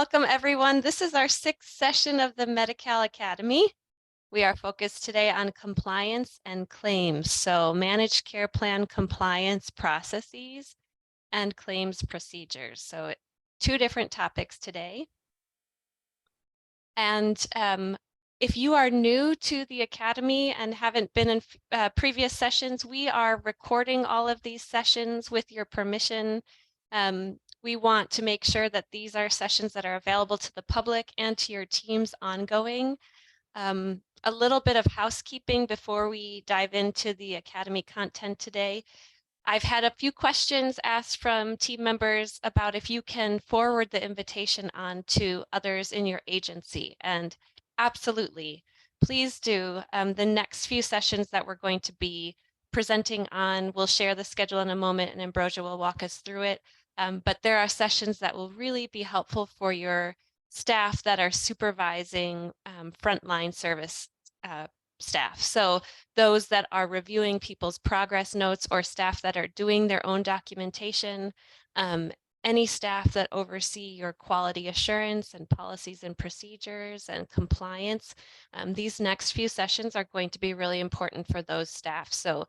Welcome, everyone. This is our 6th session of the Medi-Cal Academy. We are focused today on compliance and claims, so managed care plan compliance processes and claims procedures. So 2 different topics today. And if you are new to the Academy and haven't been in previous sessions, we are recording all of these sessions with your permission. We want to make sure that these are sessions that are available to the public and to your teams ongoing. A little bit of housekeeping before we dive into the Academy content today. I've had a few questions asked from team members about if you can forward the invitation on to others in your agency, and absolutely, please do. The next few sessions that we're going to be presenting on, we'll share the schedule in a moment and Ambrosia will walk us through it. But there are sessions that will really be helpful for your staff that are supervising frontline service staff. So those that are reviewing people's progress notes or staff that are doing their own documentation, any staff that oversee your quality assurance and policies and procedures and compliance. These next few sessions are going to be really important for those staff. So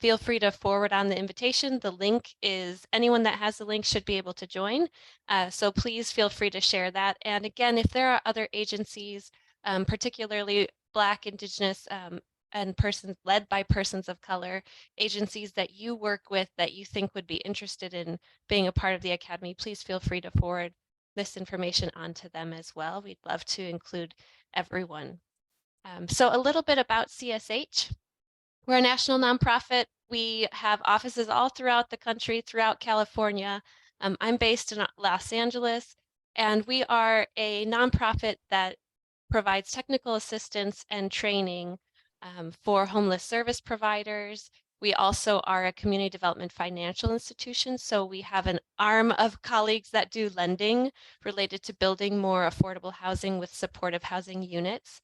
feel free to forward on the invitation. The link is, anyone that has the link should be able to join. So please feel free to share that. And again, if there are other agencies, particularly Black, Indigenous, and persons led by persons of color, agencies that you work with that you think would be interested in being a part of the Academy, please feel free to forward this information on to them as well. We'd love to include everyone. So a little bit about CSH. We're a national nonprofit. We have offices all throughout the country, throughout California. I'm based in Los Angeles, and we are a nonprofit that provides technical assistance and training for homeless service providers. We also are a community development financial institution, so we have an arm of colleagues that do lending related to building more affordable housing with supportive housing units.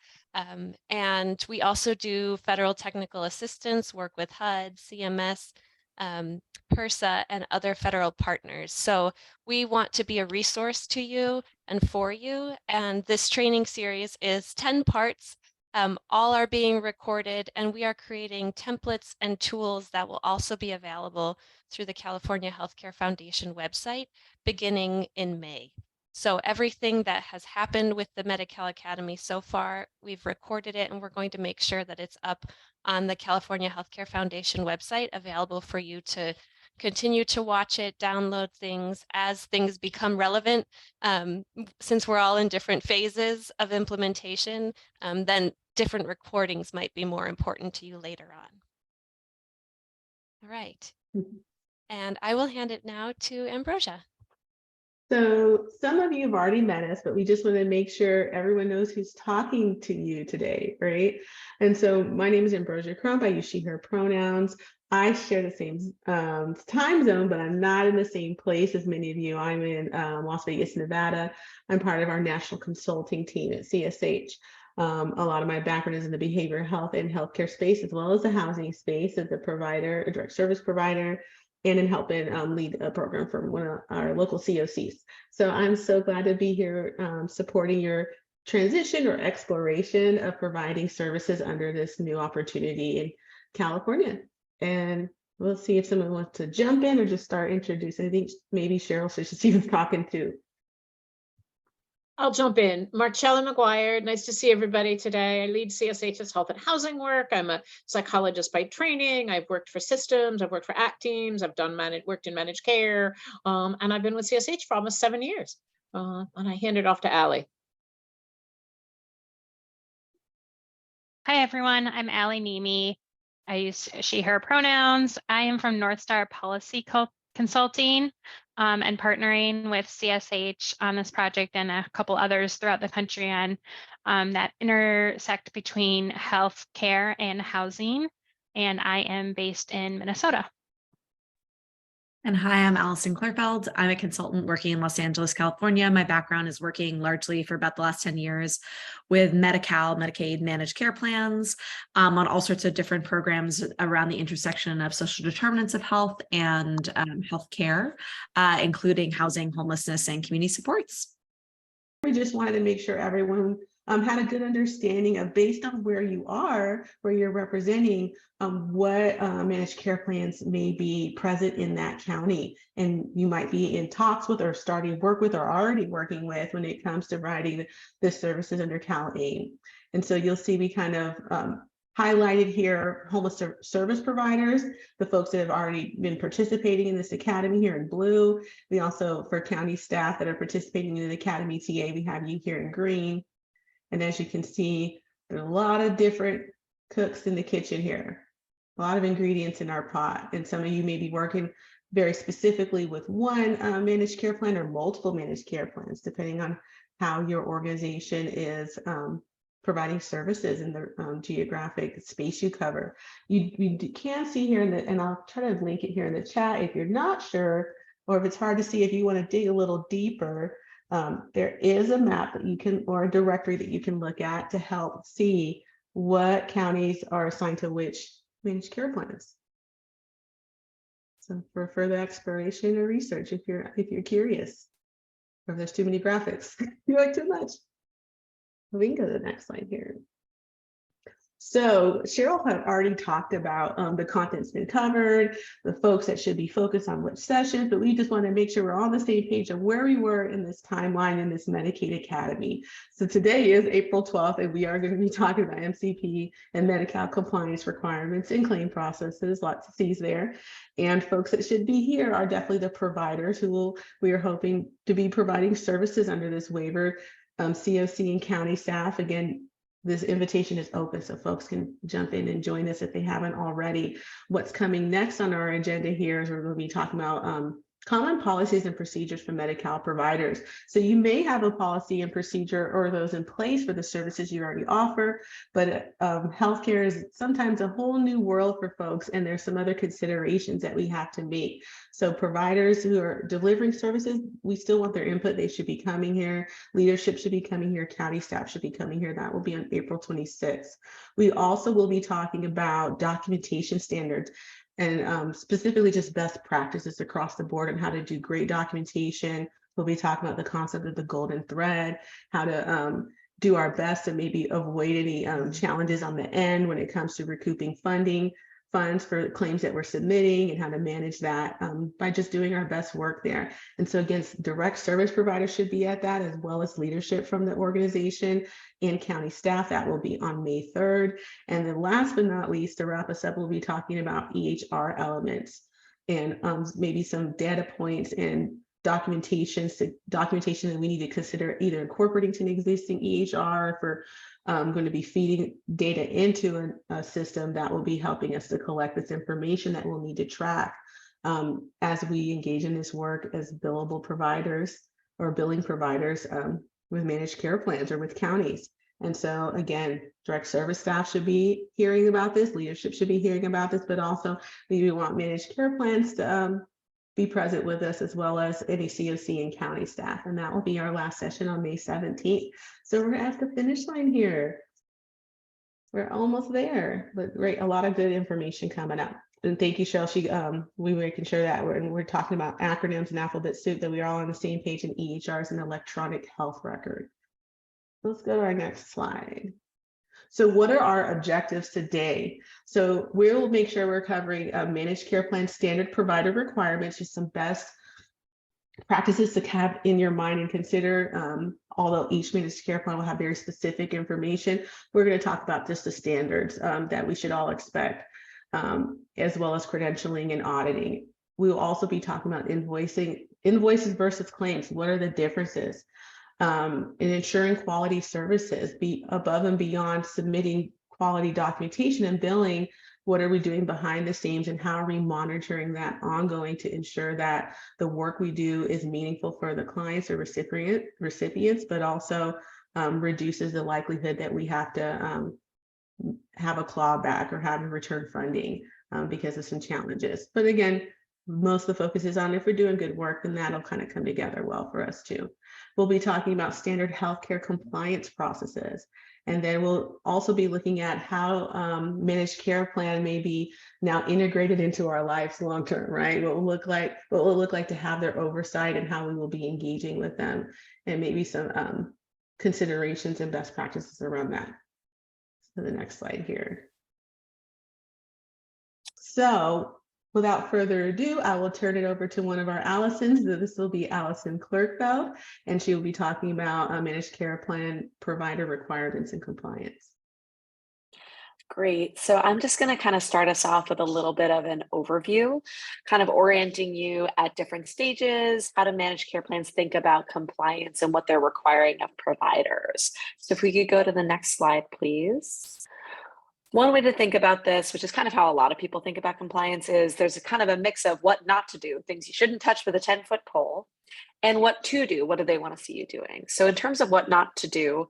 And we also do federal technical assistance, work with HUD, CMS, HRSA, and other federal partners. So we want to be a resource to you and for you. And this training series is 10 parts. All are being recorded, and we are creating templates and tools that will also be available through the California Healthcare Foundation website beginning in May. So everything that has happened with the Medi-Cal Academy so far, we've recorded it, and we're going to make sure that it's up on the California Healthcare Foundation website, available for you to continue to watch it, download things as things become relevant. Since we're all in different phases of implementation, then different recordings might be more important to you later on. All right. And I will hand it now to Ambrosia. So some of you have already met us, but we just want to make sure everyone knows who's talking to you today, right? And so my name is Ambrosia Crump. I use she, her pronouns. I share the same time zone, but I'm not in the same place as many of you. I'm in Las Vegas, Nevada. I'm part of our national consulting team at CSH. A lot of my background is in the behavioral health and healthcare space, as well as the housing space as a provider, a direct service provider, and in helping lead a program for one of our local COCs. So I'm so glad to be here supporting your transition or exploration of providing services under this new opportunity in California. And we'll see if someone wants to jump in or just start introducing. I think maybe Cheryl should see who's talking to. I'll jump in. Marcella McGuire, nice to see everybody today. I lead CSH's health and housing work. I'm a psychologist by training. I've worked for systems, I've worked for ACT teams, I've worked in managed care, and I've been with CSH for almost 7 years. And I hand it off to Allie. Hi, everyone. I'm Allie Nemi. I use she, her pronouns. I am from North Star Policy Consulting and partnering with CSH on this project and a couple others throughout the country on that intersect between healthcare and housing. And I am based in Minnesota. And hi, I'm Allison Klerfeld. I'm a consultant working in Los Angeles, California. My background is working largely for about the last 10 years with Medi-Cal, Medicaid managed care plans on all sorts of different programs around the intersection of social determinants of health and healthcare, including housing, homelessness, and community supports. we just wanted to make sure everyone had a good understanding of, based on where you are, where you're representing, what managed care plans may be present in that county. And you might be in talks with, or starting work with, or already working with when it comes to providing the services under Cal-AIM. And so you'll see we kind of highlighted here homeless service providers, the folks that have already been participating in this academy here in blue. We also, for county staff that are participating in the academy TA, we have you here in green. And as you can see, there's a lot of different cooks in the kitchen here, a lot of ingredients in our pot. And some of you may be working very specifically with one managed care plan or multiple managed care plans, depending on how your organization is providing services in the geographic space you cover. You can see here, and I'll try to link it here in the chat if you're not sure, or if it's hard to see, if you want to dig a little deeper, there is a map that you can, or a directory that you can look at to help see what counties are assigned to which managed care plans. So for further exploration or research, if you're curious, or if there's too many graphics, you like too much. We can go to the next slide here. So Cheryl had already talked about the content's been covered, the folks that should be focused on which sessions, but we just want to make sure we're all on the same page of where we were in this timeline in this Medicaid Academy. So today is April 12th, and we are going to be talking about MCP and Medi-Cal compliance requirements and claim processes, lots of C's there. And folks that should be here are definitely the providers we are hoping to be providing services under this waiver, COC and county staff. Again, this invitation is open, so folks can jump in and join us if they haven't already. What's coming next on our agenda here is we're going to be talking about common policies and procedures for Medi-Cal providers. So you may have a policy and procedure or those in place for the services you already offer, but healthcare is sometimes a whole new world for folks, and there's some other considerations that we have to make. So providers who are delivering services, we still want their input. They should be coming here. Leadership should be coming here. County staff should be coming here. That will be on April 26th. We also will be talking about documentation standards, and specifically just best practices across the board on how to do great documentation. We'll be talking about the concept of the golden thread, how to do our best to maybe avoid any challenges on the end when it comes to recouping funds for claims that we're submitting, and how to manage that by just doing our best work there. And so again, direct service providers should be at that, as well as leadership from the organization and county staff. That will be on May 3rd. And then last but not least, to wrap us up, we'll be talking about EHR elements and maybe some data points and documentation that we need to consider either incorporating to an existing EHR, if we're going to be feeding data into a system that will be helping us to collect this information that we'll need to track as we engage in this work as billable providers or billing providers with managed care plans or with counties. And so again, direct service staff should be hearing about this, leadership should be hearing about this, but also we want managed care plans to be present with us, as well as any COC and county staff. And that will be our last session on May 17th. So we're at the finish line here. We're almost there, but great, a lot of good information coming up. And thank you, Cheryl. We were making sure that we're talking about acronyms and alphabet soup, that we are all on the same page, in EHR is an electronic health record. Let's go to our next slide. So what are our objectives today? So we'll make sure we're covering managed care plan standard provider requirements, just some best practices to have in your mind and consider. Although each managed care plan will have very specific information, we're going to talk about just the standards that we should all expect, as well as credentialing and auditing. We will also be talking about invoices versus claims. What are the differences? And ensuring quality services, be above and beyond submitting quality documentation and billing. What are we doing behind the scenes, and how are we monitoring that ongoing to ensure that the work we do is meaningful for the clients or recipients, but also reduces the likelihood that we have to have a clawback or have a return funding because of some challenges. But again, most of the focus is on if we're doing good work, then that'll kind of come together well for us too. We'll be talking about standard healthcare compliance processes And then we'll also be looking at how managed care plan may be now integrated into our lives long term, right? What will it look like to have their oversight and how we will be engaging with them, and maybe some considerations and best practices around that. So the next slide here. So without further ado, I will turn it over to one of our Allisons. This will be Allison Clerkfeld, and she will be talking about managed care plan provider requirements and compliance. Great. So I'm just going to kind of start us off with a little bit of an overview, kind of orienting you at different stages, how do managed care plans think about compliance and what they're requiring of providers. So if we could go to the next slide, please. One way to think about this, which is kind of how a lot of people think about compliance, is there's a kind of a mix of what not to do, things you shouldn't touch with a 10-foot pole, and what to do, what do they want to see you doing. So in terms of what not to do,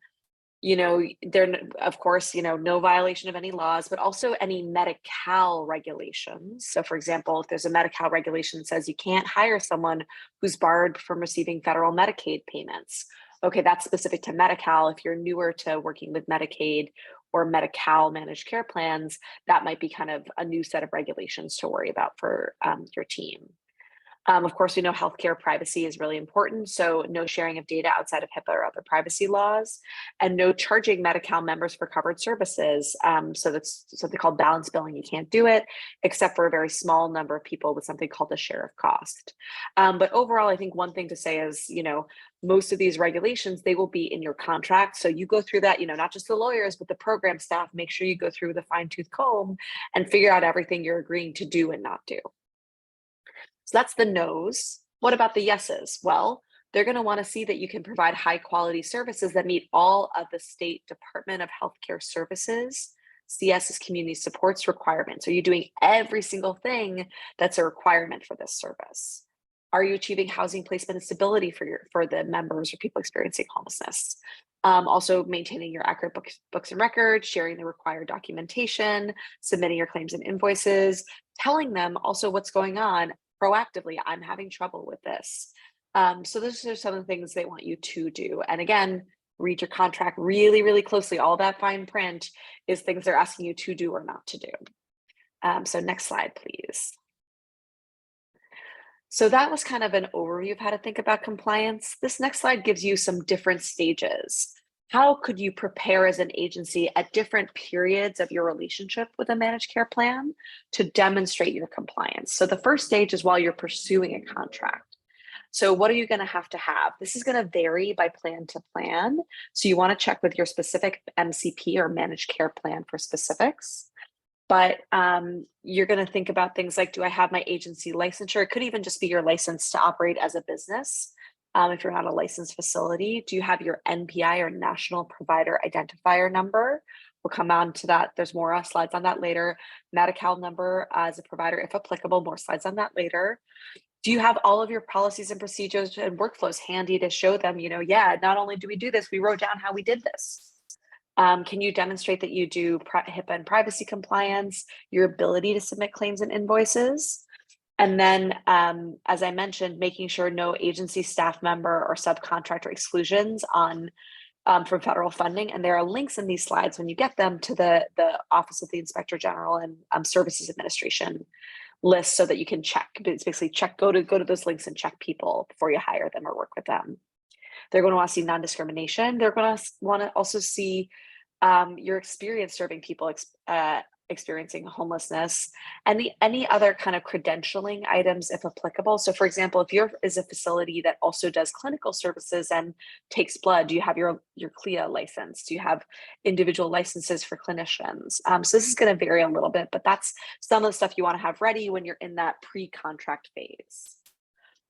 there, of course, no violation of any laws, but also any Medi-Cal regulations. So for example, if there's a Medi-Cal regulation that says you can't hire someone who's barred from receiving federal Medicaid payments. Okay, that's specific to Medi-Cal. If you're newer to working with Medicaid or Medi-Cal managed care plans, that might be kind of a new set of regulations to worry about for your team. Of course, we know healthcare privacy is really important. So no sharing of data outside of HIPAA or other privacy laws, and no charging Medi-Cal members for covered services. So that's something called balance billing. You can't do it except for a very small number of people with something called the share of cost. But overall, I think one thing to say is, most of these regulations, they will be in your contract. So you go through that, not just the lawyers, but the program staff, make sure you go through with a fine-tooth comb and figure out everything you're agreeing to do and not do. So that's the no's. What about the yeses? Well, they're going to want to see that you can provide high quality services that meet all of the state Department of Healthcare Services, CS's community supports requirements. Are you doing every single thing that's a requirement for this service? Are you achieving housing placement and stability for the members or people experiencing homelessness? Also maintaining your accurate books and records, sharing the required documentation, submitting your claims and invoices, telling them also what's going on proactively. I'm having trouble with this. So those are some of the things they want you to do. And again, read your contract really, really closely. All that fine print is things they're asking you to do or not to do. So next slide, please. So that was kind of an overview of how to think about compliance. This next slide gives you some different stages. How could you prepare as an agency at different periods of your relationship with a managed care plan to demonstrate your compliance? So the first stage is while you're pursuing a contract. So what are you going to have? This is going to vary by plan to plan. So you want to check with your specific MCP or managed care plan for specifics. But you're going to think about things like, do I have my agency licensure? It could even just be your license to operate as a business. If you're not a licensed facility, do you have your NPI or National Provider Identifier number? We'll come on to that. There's more slides on that later. Medi-Cal number as a provider, if applicable, more slides on that later. Do you have all of your policies and procedures and workflows handy to show them, yeah, not only do we do this, we wrote down how we did this. Can you demonstrate that you do HIPAA and privacy compliance, your ability to submit claims and invoices? And then, as I mentioned, making sure no agency staff member or subcontractor exclusions on from federal funding. And there are links in these slides when you get them to the Office of the Inspector General and Services Administration list so that you can check. It's basically go to those links and check people before you hire them or work with them. They're going to want to see non-discrimination. They're going to want to also see your experience serving people experiencing homelessness, and any other kind of credentialing items if applicable. So for example, if you're is a facility that also does clinical services and takes blood, do you have your CLIA license? Do you have individual licenses for clinicians? So this is going to vary a little bit, but that's some of the stuff you want to have ready when you're in that pre-contract phase.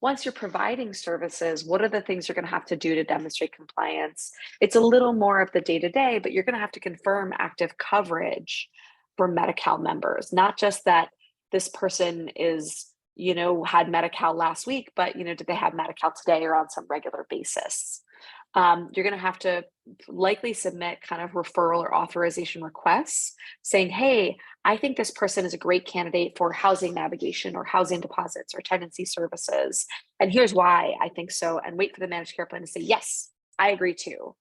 Once you're providing services, what are the things you're going to have to do to demonstrate compliance? It's a little more of the day-to-day, but you're going to have to confirm active coverage for Medi-Cal members, not just that this person is, had Medi-Cal last week, but, did they have Medi-Cal today or on some regular basis? You're going to have to likely submit kind of referral or authorization requests saying, hey, I think this person is a great candidate for housing navigation or housing deposits or tenancy services. And here's why I think so. And wait for the managed care plan to say, yes, I agree too.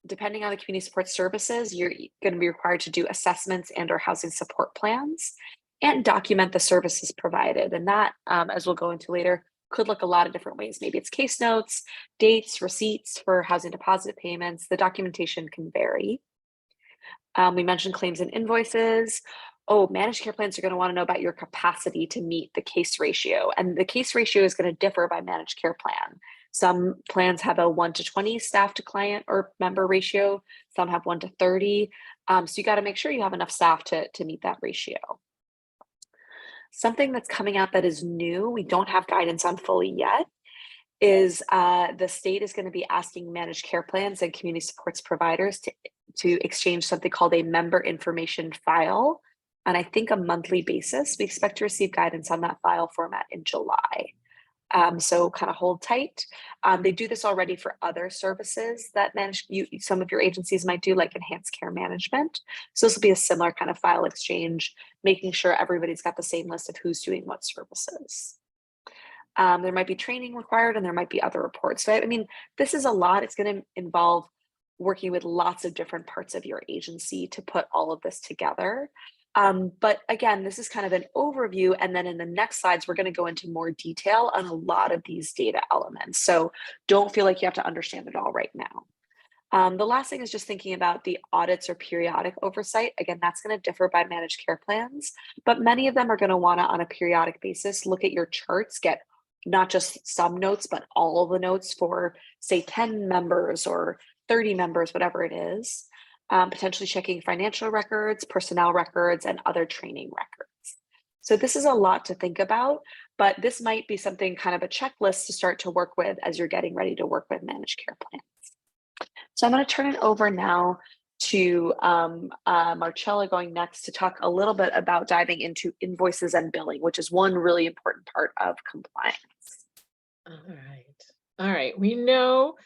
depending on the community support services, you're going to be required to do assessments and or housing support plans and document the services provided. And that, as we'll go into later, could look a lot of different ways. Maybe it's case notes, dates, receipts for housing deposit payments. The documentation can vary. We mentioned claims and invoices. Oh, managed care plans are going to want to know about your capacity to meet the case ratio. And the case ratio is going to differ by managed care plan. Some plans have a 1 to 20 staff to client or member ratio. Some have 1 to 30. So you got to make sure you have enough staff to meet that ratio. Something that's coming out that is new, we don't have guidance on fully yet, is the state is going to be asking managed care plans and community supports providers to exchange something called a member information file on, I think, a monthly basis. We expect to receive guidance on that file format in July. So kind of hold tight. They do this already for other services that some of your agencies might do, like enhanced care management. So this will be a similar kind of file exchange, making sure everybody's got the same list of who's doing what services. There might be training required and there might be other reports. So I mean, this is a lot. It's going to involve working with lots of different parts of your agency to put all of this together. But again, this is kind of an overview. And then in the next slides, we're going to go into more detail on a lot of these data elements. So don't feel like you have to understand it all right now. The last thing is just thinking about the audits or periodic oversight. Again, that's going to differ by managed care plans, but many of them are going to want to, on a periodic basis, look at your charts, get not just some notes, but all of the notes for, say, 10 members or 30 members, whatever it is. Potentially checking financial records, personnel records, and other training records. So this is a lot to think about, but this might be something kind of a checklist to start to work with as you're getting ready to work with managed care plans. So I'm going to turn it over now to Marcella going next to talk a little bit about diving into invoices and billing, which is one really important part of compliance. All right. We know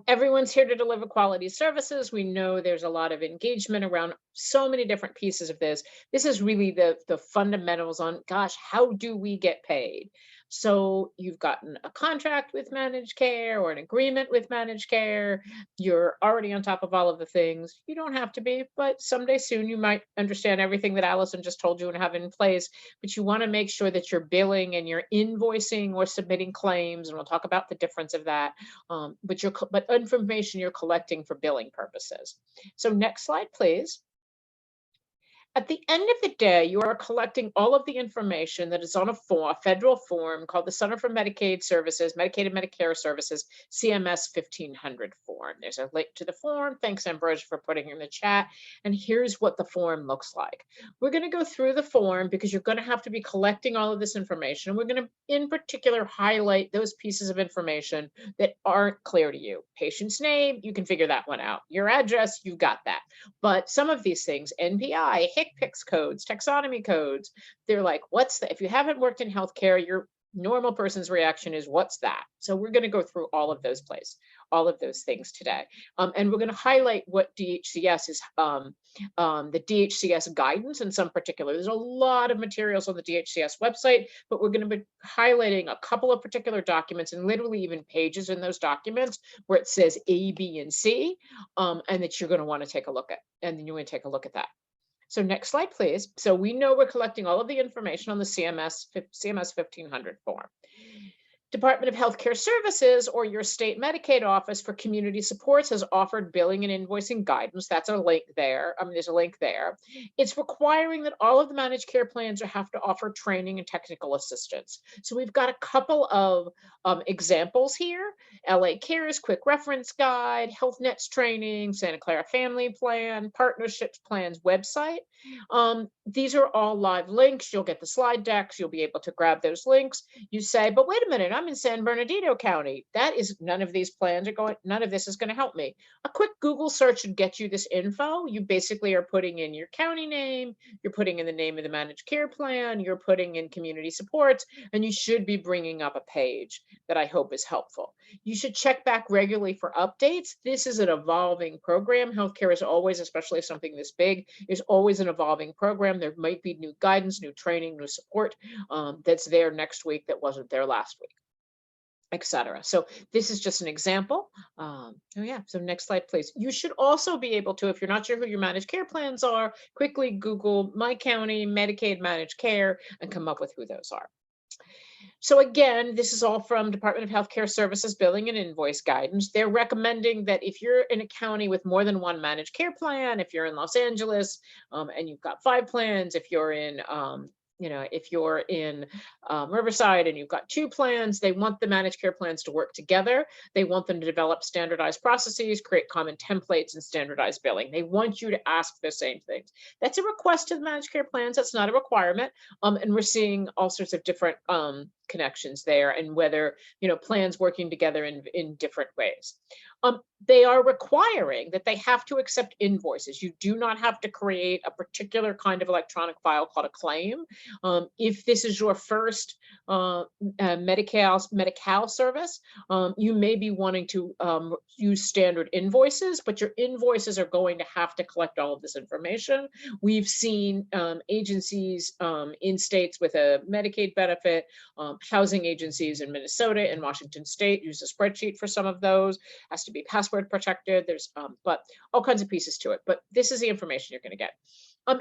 everyone's here to deliver quality services. We know there's a lot of engagement around so many different pieces of this. This is really the fundamentals on, gosh, how do we get paid? So you've gotten a contract with managed care or an agreement with managed care. You're already on top of all of the things. You don't have to be, but someday soon you might understand everything that Allison just told you and have in place. But you want to make sure that you're billing and you're invoicing or submitting claims, and we'll talk about the difference of that. But information you're collecting for billing purposes. So next slide, please. At the end of the day, you are collecting all of the information that is on a federal form called the Center for Medicaid Services, Medicaid and Medicare Services, CMS 1500 form. There's a link to the form. Thanks, Ambrosia, for putting it in the chat. And here's what the form looks like. We're going to go through the form because you're going to have to be collecting all of this information. We're going to, in particular, highlight those pieces of information that aren't clear to you. Patient's name, you can figure that one out. Your address, you've got that. But some of these things, NPI, HCPCS codes, taxonomy codes, they're like, what's that? If you haven't worked in healthcare, your normal person's reaction is, what's that? So we're going to go through all of those things today. And we're going to highlight what DHCS is, the DHCS guidance in some particular. There's a lot of materials on the DHCS website, but we're going to be highlighting a couple of particular documents and literally even pages in those documents where it says A, B, and C, and that you're going to want to take a look at, and then you want to take a look at that. So next slide, please. So we know we're collecting all of the information on the CMS 1500 form. Department of Healthcare Services or your state Medicaid office for community supports has offered billing and invoicing guidance. That's a link there. There's a link there. It's requiring that all of the managed care plans have to offer training and technical assistance. So we've got a couple of examples here. LA Cares Quick Reference Guide, Health Nets Training, Santa Clara Family Plan, Partnerships Plans website. These are all live links. You'll get the slide decks. You'll be able to grab those links. You say, but wait a minute, I'm in San Bernardino County. None of these plans are going, none of this is going to help me. A quick Google search should get you this info. You basically are putting in your county name, you're putting in the name of the managed care plan, you're putting in community supports, and you should be bringing up a page that I hope is helpful. You should check back regularly for updates. This is an evolving program. Healthcare is always, especially something this big, is always an evolving program. There might be new guidance, new training, new support that's there next week that wasn't there last week. etc. So this is just an example. Oh yeah, so next slide, please. You should also be able to, if you're not sure who your managed care plans are, quickly Google My County Medicaid Managed Care and come up with who those are. So again, this is all from Department of Healthcare Services Billing and Invoice Guidance. They're recommending that if you're in a county with more than one managed care plan, if you're in Los Angeles and you've got 5 plans, if you're in if you're in Riverside and you've got 2 plans, they want the managed care plans to work together. They want them to develop standardized processes, create common templates, and standardized billing. They want you to ask the same things. That's a request to the managed care plans. That's not a requirement. And we're seeing all sorts of different connections there, and whether plans working together in different ways. They are requiring that they have to accept invoices. You do not have to create a particular kind of electronic file called a claim. If this is your first Medi-Cal service, you may be wanting to use standard invoices, but your invoices are going to have to collect all of this information. We've seen agencies in states with a Medicaid benefit, housing agencies in Minnesota and Washington State use a spreadsheet for some of those. Has to be password protected. There's but all kinds of pieces to it. But this is the information you're going to get.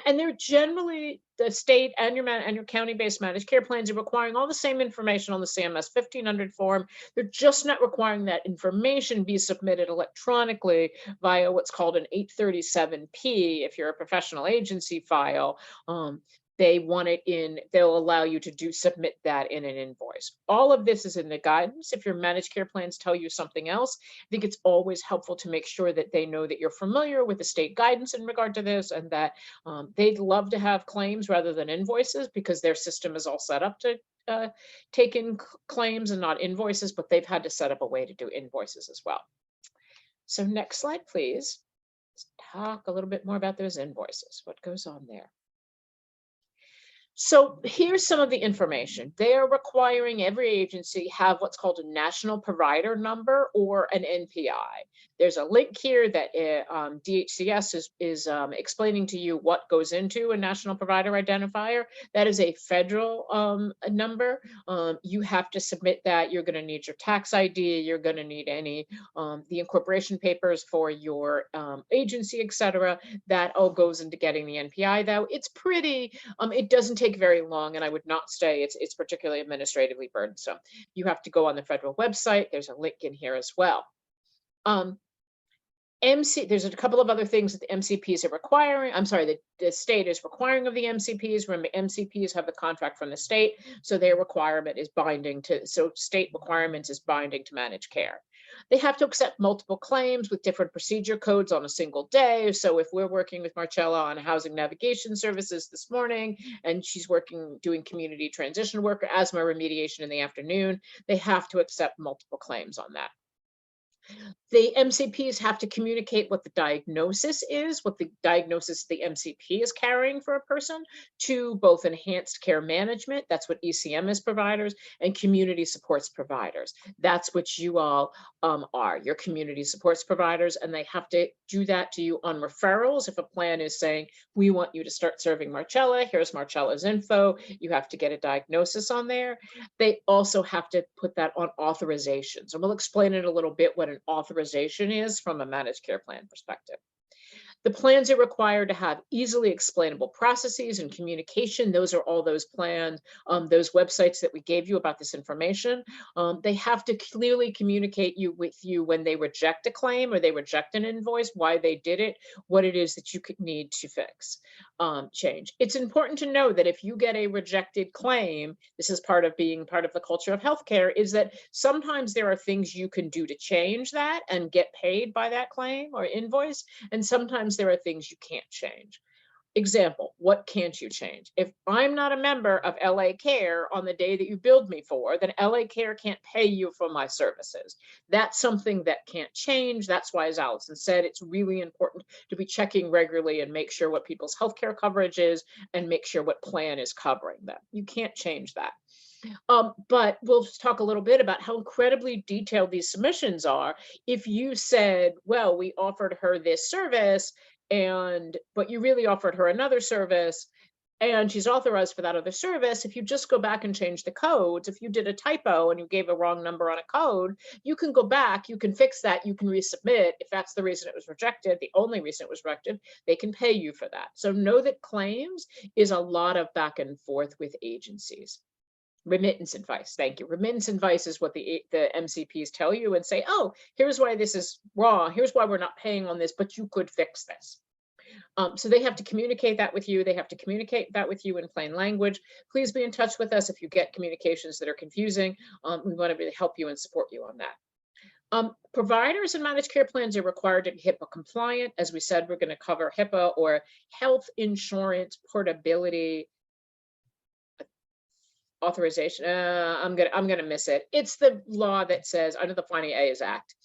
And they're generally, the state and your county-based managed care plans are requiring all the same information on the CMS 1500 form. They're just not requiring that information be submitted electronically via what's called an 837P if you're a professional agency file. They want it in, they'll allow you to submit that in an invoice. All of this is in the guidance. If your managed care plans tell you something else, I think it's always helpful to make sure that they know that you're familiar with the state guidance in regard to this, and that they'd love to have claims rather than invoices because their system is all set up to take in claims and not invoices, but they've had to set up a way to do invoices as well. So next slide, please. Let's talk a little bit more about those invoices, what goes on there. So here's some of the information. They are requiring every agency have what's called a national provider number or an NPI. There's a link here that DHCS is explaining to you what goes into a national provider identifier. That is a federal number. You have to submit that. You're going to need your tax ID. You're going to need any the incorporation papers for your agency, etc. That all goes into getting the NPI, though. It's pretty, it doesn't take very long, and I would not say it's particularly administratively burdensome. You have to go on the federal website. There's a link in here as well. There's a couple of other things that the MCPs are requiring. I'm sorry, the state is requiring of the MCPs. Remember, MCPs have the contract from the state, so their requirement is binding to, so state requirements is binding to managed care. They have to accept multiple claims with different procedure codes on a single day. So if we're working with Marcella on housing navigation services this morning, and she's doing community transition work or asthma remediation in the afternoon, they have to accept multiple claims on that. The MCPs have to communicate what the diagnosis is, what the diagnosis the MCP is carrying for a person, to both enhanced care management, that's what ECM is providers, and community supports providers. That's what you all are, your community supports providers, and they have to do that to you on referrals. If a plan is saying, we want you to start serving Marcella, here's Marcella's info, you have to get a diagnosis on there. They also have to put that on authorizations, and we'll explain in a little bit what an authorization is from a managed care plan perspective. The plans are required to have easily explainable processes and communication. Those are all those plans, those websites that we gave you about this information. They have to clearly communicate with you when they reject a claim or they reject an invoice, why they did it, what it is that you could need to fix, change. It's important to know that if you get a rejected claim, this is part of being part of the culture of healthcare, is that sometimes there are things you can do to change that and get paid by that claim or invoice, and sometimes there are things you can't change. Example, what can't you change? If I'm not a member of LA Care on the day that you billed me for, then LA Care can't pay you for my services. That's something that can't change. That's why, as Allison said, it's really important to be checking regularly and make sure what people's healthcare coverage is and make sure what plan is covering them. You can't change that. But we'll talk a little bit about how incredibly detailed these submissions are. If you said, well, we offered her this service, but you really offered her another service, and she's authorized for that other service, if you just go back and change the codes, if you did a typo and you gave a wrong number on a code, you can go back, you can fix that, you can resubmit. If that's the reason it was rejected, the only reason it was rejected, they can pay you for that. So know that claims is a lot of back and forth with agencies. Remittance advice, thank you. Remittance advice is what the MCPs tell you and say, oh, here's why this is wrong, here's why we're not paying on this, but you could fix this. So they have to communicate that with you. They have to communicate that with you in plain language. Please be in touch with us if you get communications that are confusing. We want to really help you and support you on that. Providers and managed care plans are required to be HIPAA compliant. As we said, we're going to cover HIPAA or health insurance portability authorization. I'm gonna miss it. It's the law that says under the Finding A's Act,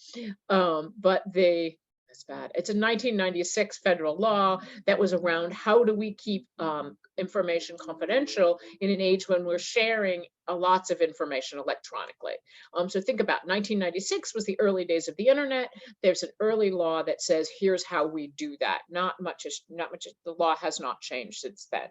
but that's bad. It's a 1996 federal law that was around how do we keep information confidential in an age when we're sharing lots of information electronically. So think about 1996 was the early days of the internet. There's an early law that says here's how we do that. Not much. The law has not changed since then.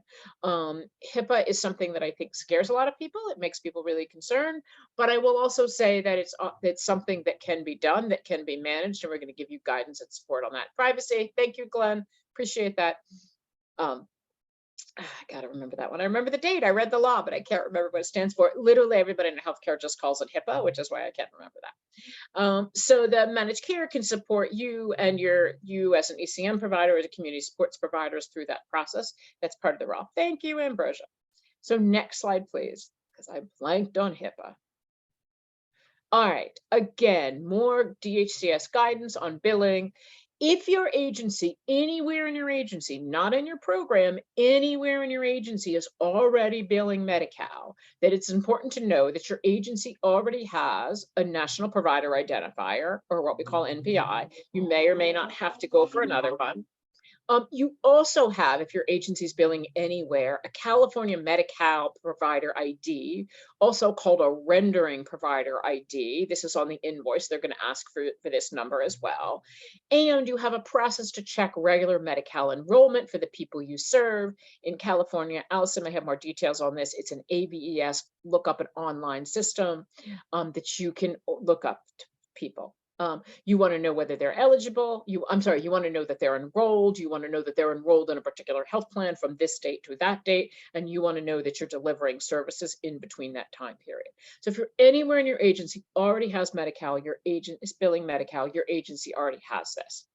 HIPAA is something that I think scares a lot of people. It makes people really concerned. But I will also say that it's something that can be done, that can be managed, and we're going to give you guidance and support on that. Privacy. Thank you, Glenn. Appreciate that. I gotta remember that one. I remember the date. I read the law, but I can't remember what it stands for. Literally everybody in healthcare just calls it HIPAA, which is why I can't remember that. So the managed care can support you and you as an ECM provider or as a community supports providers through that process. That's part of the RAW. Thank you, Ambrosia. So next slide, please, because I blanked on HIPAA. All right, again, more DHCS guidance on billing. If your agency, anywhere in your agency, not in your program, anywhere in your agency is already billing Medi-Cal, that it's important to know that your agency already has a national provider identifier, or what we call NPI. You may or may not have to go for another one. You also have, if your agency is billing anywhere, a California Medi-Cal provider ID, also called a rendering provider ID. This is on the invoice. They're going to ask for this number as well. And you have a process to check regular Medi-Cal enrollment for the people you serve. In California, Allison may have more details on this. It's an ABES, look up an online system that you can look up people. You want to know whether they're eligible. You want to know that they're enrolled. You want to know that they're enrolled in a particular health plan from this date to that date. And you want to know that you're delivering services in between that time period. So if you're anywhere in your agency already has Medi-Cal, your agent is billing Medi-Cal, your agency already has this.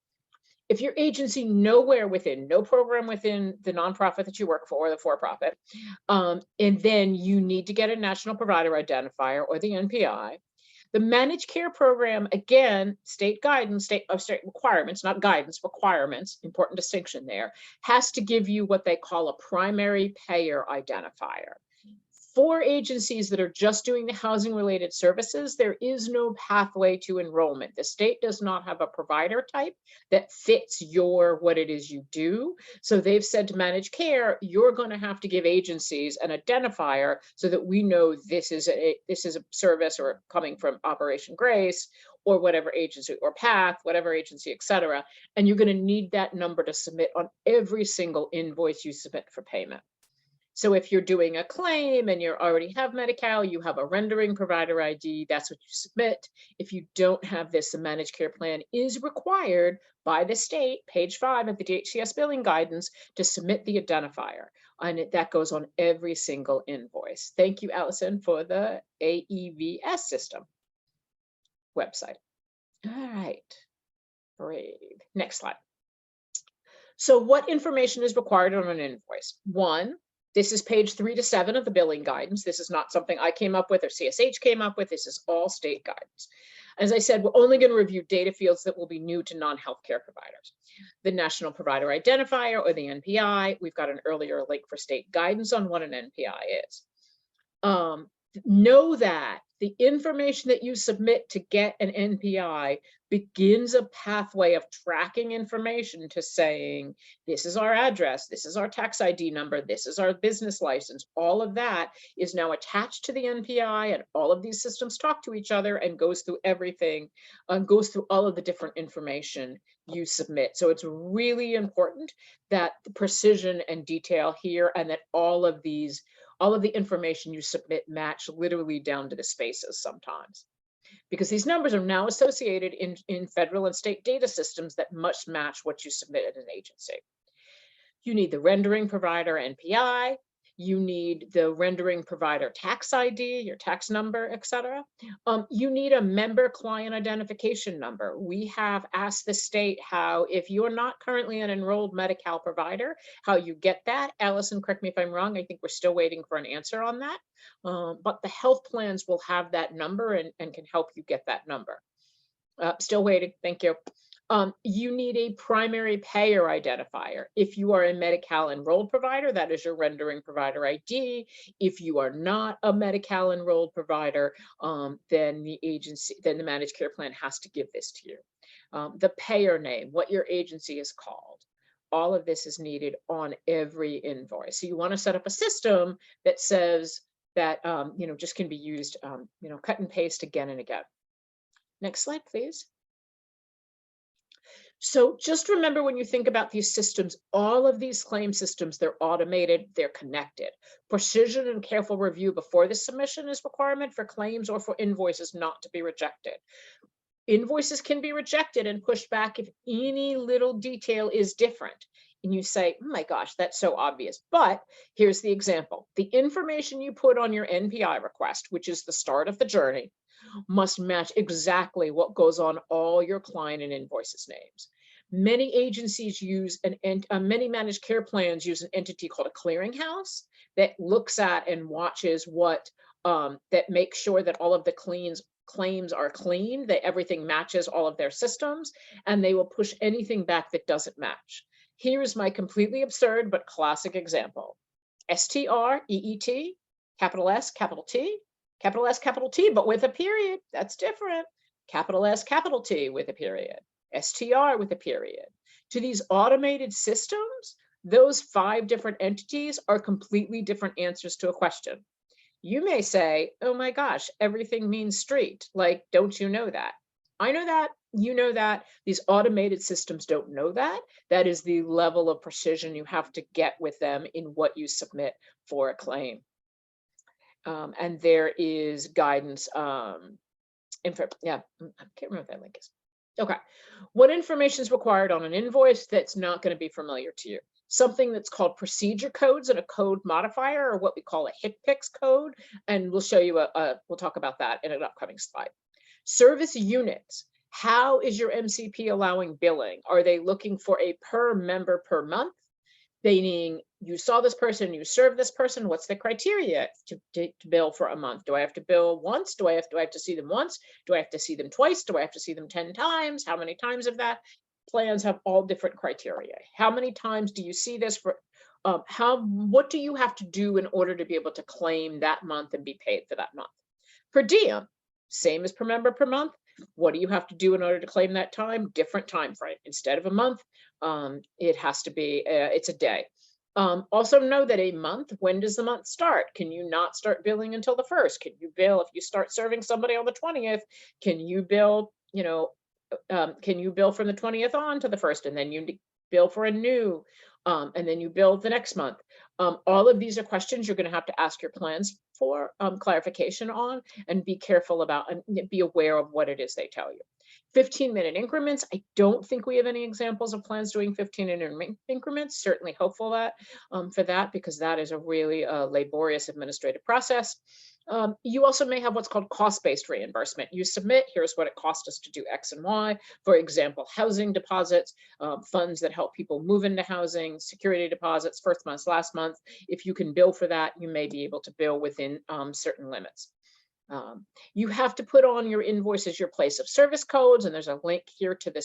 If your agency nowhere within, no program within the nonprofit that you work for or the for-profit, and then you need to get a national provider identifier or the NPI. The managed care program, again, state guidance, state requirements, not guidance, requirements, important distinction there, has to give you what they call a primary payer identifier. For agencies that are just doing the housing related services, there is no pathway to enrollment. The state does not have a provider type that fits what it is you do. So they've said to managed care, you're going to have to give agencies an identifier so that we know this is a service or coming from Operation Grace or whatever agency, or PATH, whatever agency, et cetera. And you're going to need that number to submit on every single invoice you submit for payment. So if you're doing a claim and you already have Medi-Cal, you have a rendering provider ID, that's what you submit. If you don't have this, the managed care plan is required by the state, page 5 of the DHCS billing guidance, to submit the identifier. And that goes on every single invoice. Thank you, Allison, for the AEVS system website. All right, breathe. Next slide. So what information is required on an invoice? One, this is page 3 to 7 of the billing guidance. This is not something I came up with or CSH came up with. This is all state guidance. As I said, we're only going to review data fields that will be new to non-healthcare providers. The National Provider Identifier, or the NPI, we've got an earlier link for state guidance on what an NPI is. Know that The information that you submit to get an NPI begins a pathway of tracking information to saying, this is our address, this is our tax ID number, this is our business license. All of that is now attached to the NPI, and all of these systems talk to each other and goes through everything, goes through all of the different information you submit. So it's really important that the precision and detail here, and that all of the information you submit match literally down to the spaces sometimes, because these numbers are now associated in federal and state data systems that must match what you submit at an agency. You need the rendering provider NPI, you need the rendering provider tax ID, your tax number, etc. You need a member client identification number. We have asked the state how, if you're not currently an enrolled Medi-Cal provider, how you get that. Allison, correct me if I'm wrong, I think we're still waiting for an answer on that. But the health plans will have that number and can help you get that number. Still waiting, thank you. You need a primary payer identifier. If you are a Medi-Cal enrolled provider, that is your rendering provider ID. If you are not a Medi-Cal enrolled provider, then the managed care plan has to give this to you. The payer name, what your agency is called. All of this is needed on every invoice. So you want to set up a system that says that just can be used, cut and paste again and again. Next slide, please. So just remember, when you think about these systems, all of these claim systems, they're automated, they're connected. Precision and careful review before the submission is requirement for claims or for invoices not to be rejected. Invoices can be rejected and pushed back if any little detail is different. And you say, oh my gosh, that's so obvious. But here's the example. The information you put on your NPI request, which is the start of the journey, must match exactly what goes on all your client and invoices names. Many agencies use many managed care plans use an entity called a clearinghouse that looks at and watches what, that makes sure that all of the claims are clean, that everything matches all of their systems, and they will push anything back that doesn't match. Here is my completely absurd but classic example. STREET, capital S, capital T, capital S, capital T, but with a period. That's different. Capital S, capital T with a period. STR with a period. To these automated systems, those 5 different entities are completely different answers to a question. You may say, oh my gosh, everything means street. Like, don't you know that? I know that. You know that. These automated systems don't know that. That is the level of precision you have to get with them in what you submit for a claim. And there is guidance. I can't remember what that link is. Okay. What information is required on an invoice that's not going to be familiar to you? Something that's called procedure codes and a code modifier, or what we call a HCPCS code. And we'll show you we'll talk about that in an upcoming slide. Service units. How is your MCP allowing billing? Are they looking for a per member per month? Meaning, you saw this person, you serve this person, what's the criteria to bill for a month? Do I have to bill once? Do I have to see them once? Do I have to see them twice? Do I have to see them 10 times? How many times of that? Plans have all different criteria. How many times do you see this for? What do you have to do in order to be able to claim that month and be paid for that month? Per diem, same as per member per month. What do you have to do in order to claim that time? Different time frame. Instead of a month, it has to be, it's a day. Also know that a month, when does the month start? Can you not start billing until the 1st? Can you bill, if you start serving somebody on the 20th, can you bill, can you bill from the 20th on to the 1st, and then you bill for a new, and then you bill the next month? All of these are questions you're going to have to ask your plans for clarification on, and be careful about, and be aware of what it is they tell you. 15-minute increments. I don't think we have any examples of plans doing 15-minute increments. Certainly hopeful that for that, because that is a really laborious administrative process. You also may have what's called cost-based reimbursement. You submit, here's what it cost us to do X and Y. For example, housing deposits, funds that help people move into housing, security deposits, first month, last month. If you can bill for that, you may be able to bill within certain limits. You have to put on your invoices your place of service codes, and there's a link here to the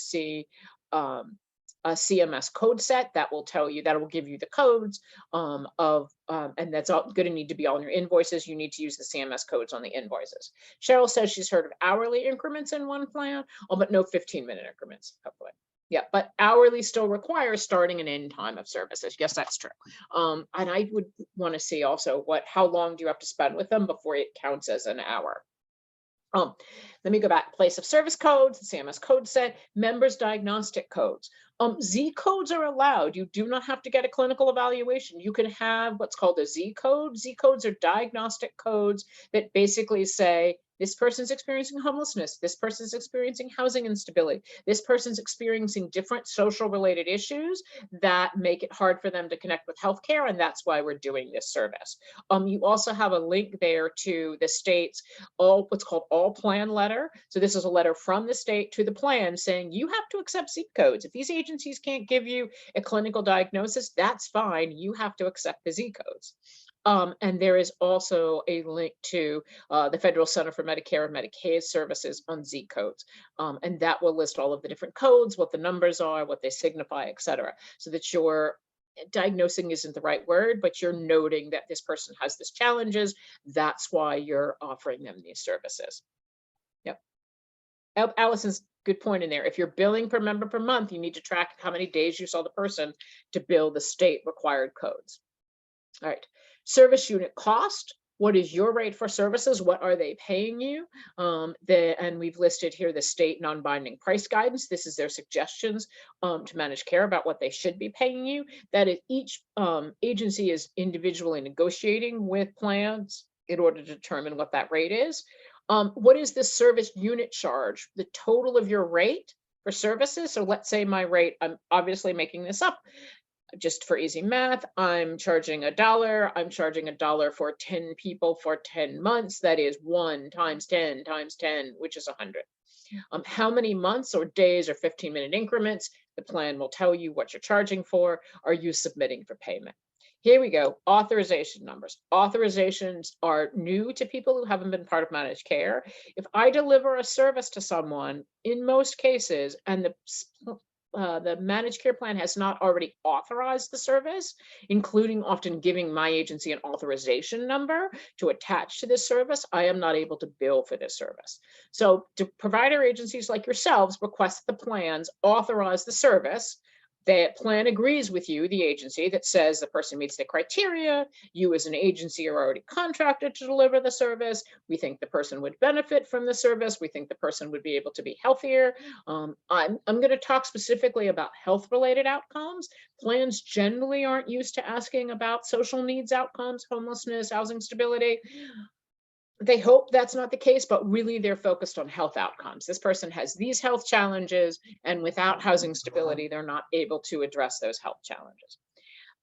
a CMS code set that will tell you, that will give you the codes and that's all going to need to be on your invoices. You need to use the CMS codes on the invoices. Cheryl says she's heard of hourly increments in one plan, but no 15-minute increments, hopefully. Yeah, but hourly still requires starting and end time of services. Yes, that's true. And I would want to see also how long do you have to spend with them before it counts as an hour. Let me go back. Place of service codes, the CMS code set, members diagnostic codes. Z codes are allowed. You do not have to get a clinical evaluation. You can have what's called a Z code. Z codes are diagnostic codes that basically say, this person's experiencing homelessness. This person's experiencing housing instability. This person's experiencing different social related issues that make it hard for them to connect with healthcare. And that's why we're doing this service. You also have a link there to the state's what's called all plan letter. So this is a letter from the state to the plan saying you have to accept Z codes. If these agencies can't give you a clinical diagnosis, that's fine. You have to accept the Z codes. And there is also a link to the Federal Center for Medicare and Medicaid Services on Z codes. And that will list all of the different codes, what the numbers are, what they signify, et cetera, so that you're diagnosing isn't the right word, but you're noting that this person has these challenges. That's why you're offering them these services. Yep. Allison's good point in there. If you're billing per member per month, you need to track how many days you saw the person to bill the state required codes. All right. Service unit cost. What is your rate for services? What are they paying you? And we've listed here the state non-binding price guidance. This is their suggestions to managed care about what they should be paying you. That is, each agency is individually negotiating with plans in order to determine what that rate is. What is the service unit charge? The total of your rate for services. So let's say my rate, I'm obviously making this up, just for easy math, I'm charging $1. I'm charging $1 for 10 people for 10 months. That is 1 times 10 times 10, which is 100. How many months or days or 15-minute increments? The plan will tell you what you're charging for. Are you submitting for payment? Here we go. Authorization numbers. Authorizations are new to people who haven't been part of managed care. If I deliver a service to someone, in most cases, and the managed care plan has not already authorized the service, including often giving my agency an authorization number to attach to this service, I am not able to bill for this service. So provider agencies like yourselves request the plans authorize the service. The plan agrees with you, the agency, that says the person meets the criteria. You as an agency are already contracted to deliver the service. We think the person would benefit from the service. We think the person would be able to be healthier. I'm going to talk specifically about health-related outcomes. Plans generally aren't used to asking about social needs outcomes, homelessness, housing stability. They hope that's not the case, but really they're focused on health outcomes. This person has these health challenges, and without housing stability, they're not able to address those health challenges.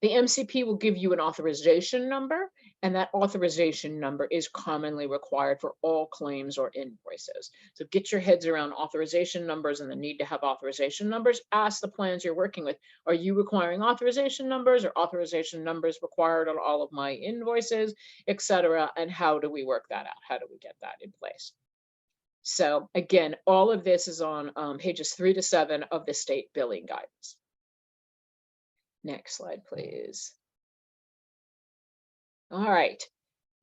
The MCP will give you an authorization number, and that authorization number is commonly required for all claims or invoices. So get your heads around authorization numbers and the need to have authorization numbers. Ask the plans you're working with, are you requiring authorization numbers, or authorization numbers required on all of my invoices, et cetera, and how do we work that out? How do we get that in place? So again, all of this is on pages 3 to 7 of the state billing guidance. Next slide, please. All right,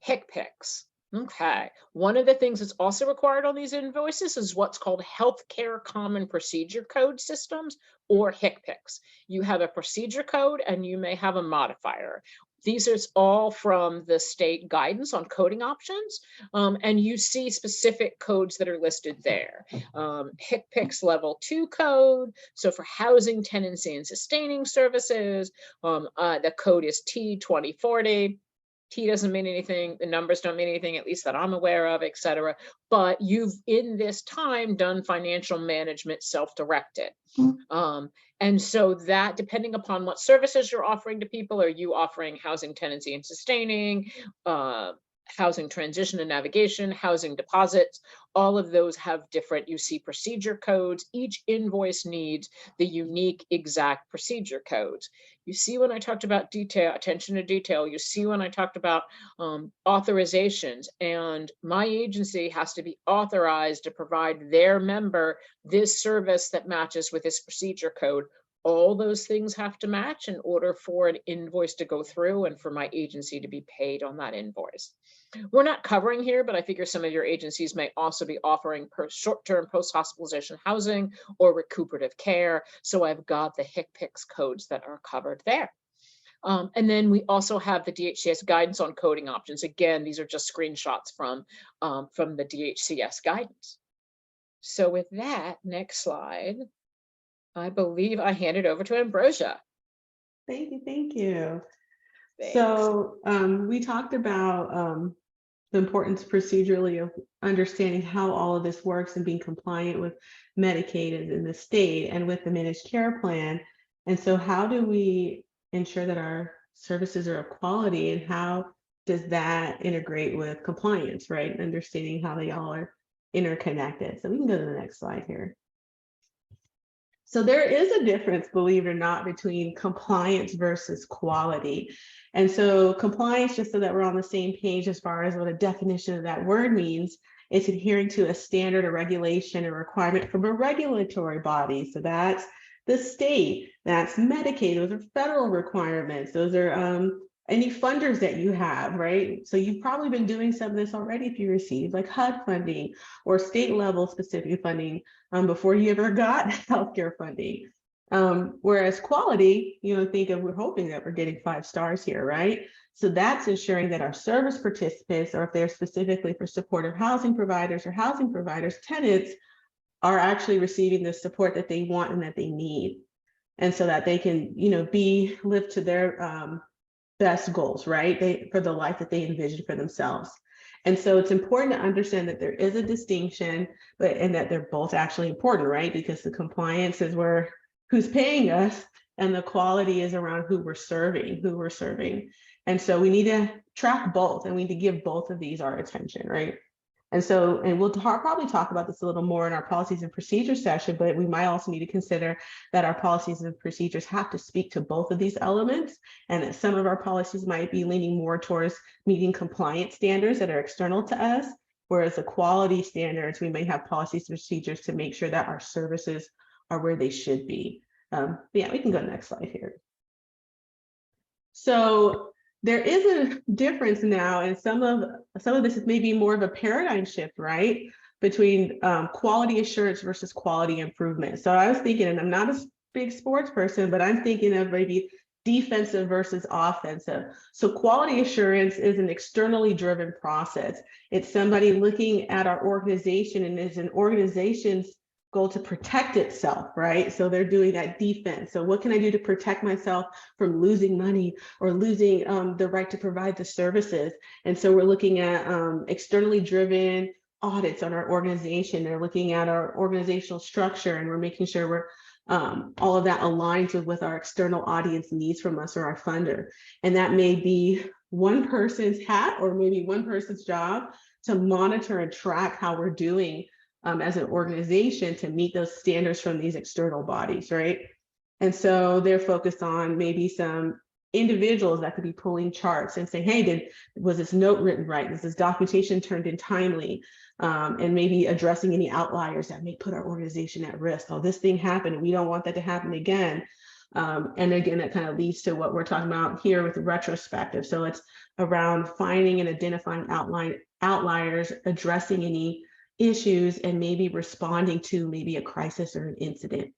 HCPCS. Okay, one of the things that's also required on these invoices is what's called Healthcare Common Procedure Code Systems, or HCPCS. You have a procedure code and you may have a modifier. These are all from the state guidance on coding options, and you see specific codes that are listed there. HCPCS level 2 code, so for housing, tenancy, and sustaining services, the code is T2040. T doesn't mean anything, the numbers don't mean anything, at least that I'm aware of, et cetera. But you've, in this time, done financial management self-directed. And so that, depending upon what services you're offering to people, are you offering housing, tenancy, and sustaining, housing transition and navigation, housing deposits, all of those have different, you see, procedure codes. Each invoice needs the unique exact procedure codes. You see when I talked about detail, attention to detail, you see when I talked about authorizations, and my agency has to be authorized to provide their member this service that matches with this procedure code. all those things have to match in order for an invoice to go through and for my agency to be paid on that invoice. We're not covering here, but I figure some of your agencies may also be offering short-term post-hospitalization housing or recuperative care. So I've got the HCPCS codes that are covered there. And then we also have the DHCS guidance on coding options. Again, these are just screenshots from the DHCS guidance. So with that, next slide, I believe I hand it over to Ambrosia. Thank you, thank you. Thanks. So we talked about the importance procedurally of understanding how all of this works and being compliant with Medicaid in the state and with the managed care plan. And so how do we ensure that our services are of quality, and how does that integrate with compliance, right? Understanding how they all are interconnected. So we can go to the next slide here. So there is a difference, believe it or not, between compliance versus quality. And so compliance, just so that we're on the same page as far as what a definition of that word means, it's adhering to a standard, a regulation, a requirement from a regulatory body. So that's the state, that's Medicaid, those are federal requirements, those are any funders that you have, right? So you've probably been doing some of this already if you received like HUD funding or state level specific funding before you ever got healthcare funding. Whereas quality, we're hoping that we're getting 5 stars here, right? So that's ensuring that our service participants, or if they're specifically for supportive housing providers or housing providers, tenants, are actually receiving the support that they want and that they need. And so that they can, live to their best goals, right? For the life that they envision for themselves. And so it's important to understand that there is a distinction, and that they're both actually important, right? Because the compliance is who's paying us, and the quality is around who we're serving. And so we need to track both, and we need to give both of these our attention, right? And so, and we'll probably talk about this a little more in our policies and procedures session, but we might also need to consider that our policies and procedures have to speak to both of these elements, and that some of our policies might be leaning more towards meeting compliance standards that are external to us, whereas the quality standards, we may have policies and procedures to make sure that our services are where they should be. Yeah, we can go to the next slide here. So there is a difference now, and some of this is maybe more of a paradigm shift, right, between quality assurance versus quality improvement. So I was thinking, and I'm not a big sports person, but I'm thinking of maybe defensive versus offensive. So quality assurance is an externally driven process. It's somebody looking at our organization, and is an organization's goal to protect itself, right? So they're doing that defense. So what can I do to protect myself from losing money or losing the right to provide the services? And so we're looking at externally driven audits on our organization. They're looking at our organizational structure, and we're making sure we're all of that aligns with our external audience needs from us or our funder. And that may be one person's hat, or maybe one person's job, to monitor and track how we're doing as an organization to meet those standards from these external bodies, right? And so they're focused on maybe some individuals that could be pulling charts and saying, hey, was this note written right? Was this documentation turned in timely? And maybe addressing any outliers that may put our organization at risk. Oh, this thing happened and we don't want that to happen again. And again, that kind of leads to what we're talking about here with the retrospective. So it's around finding and identifying outliers, addressing any issues, and maybe responding to maybe a crisis or an incident.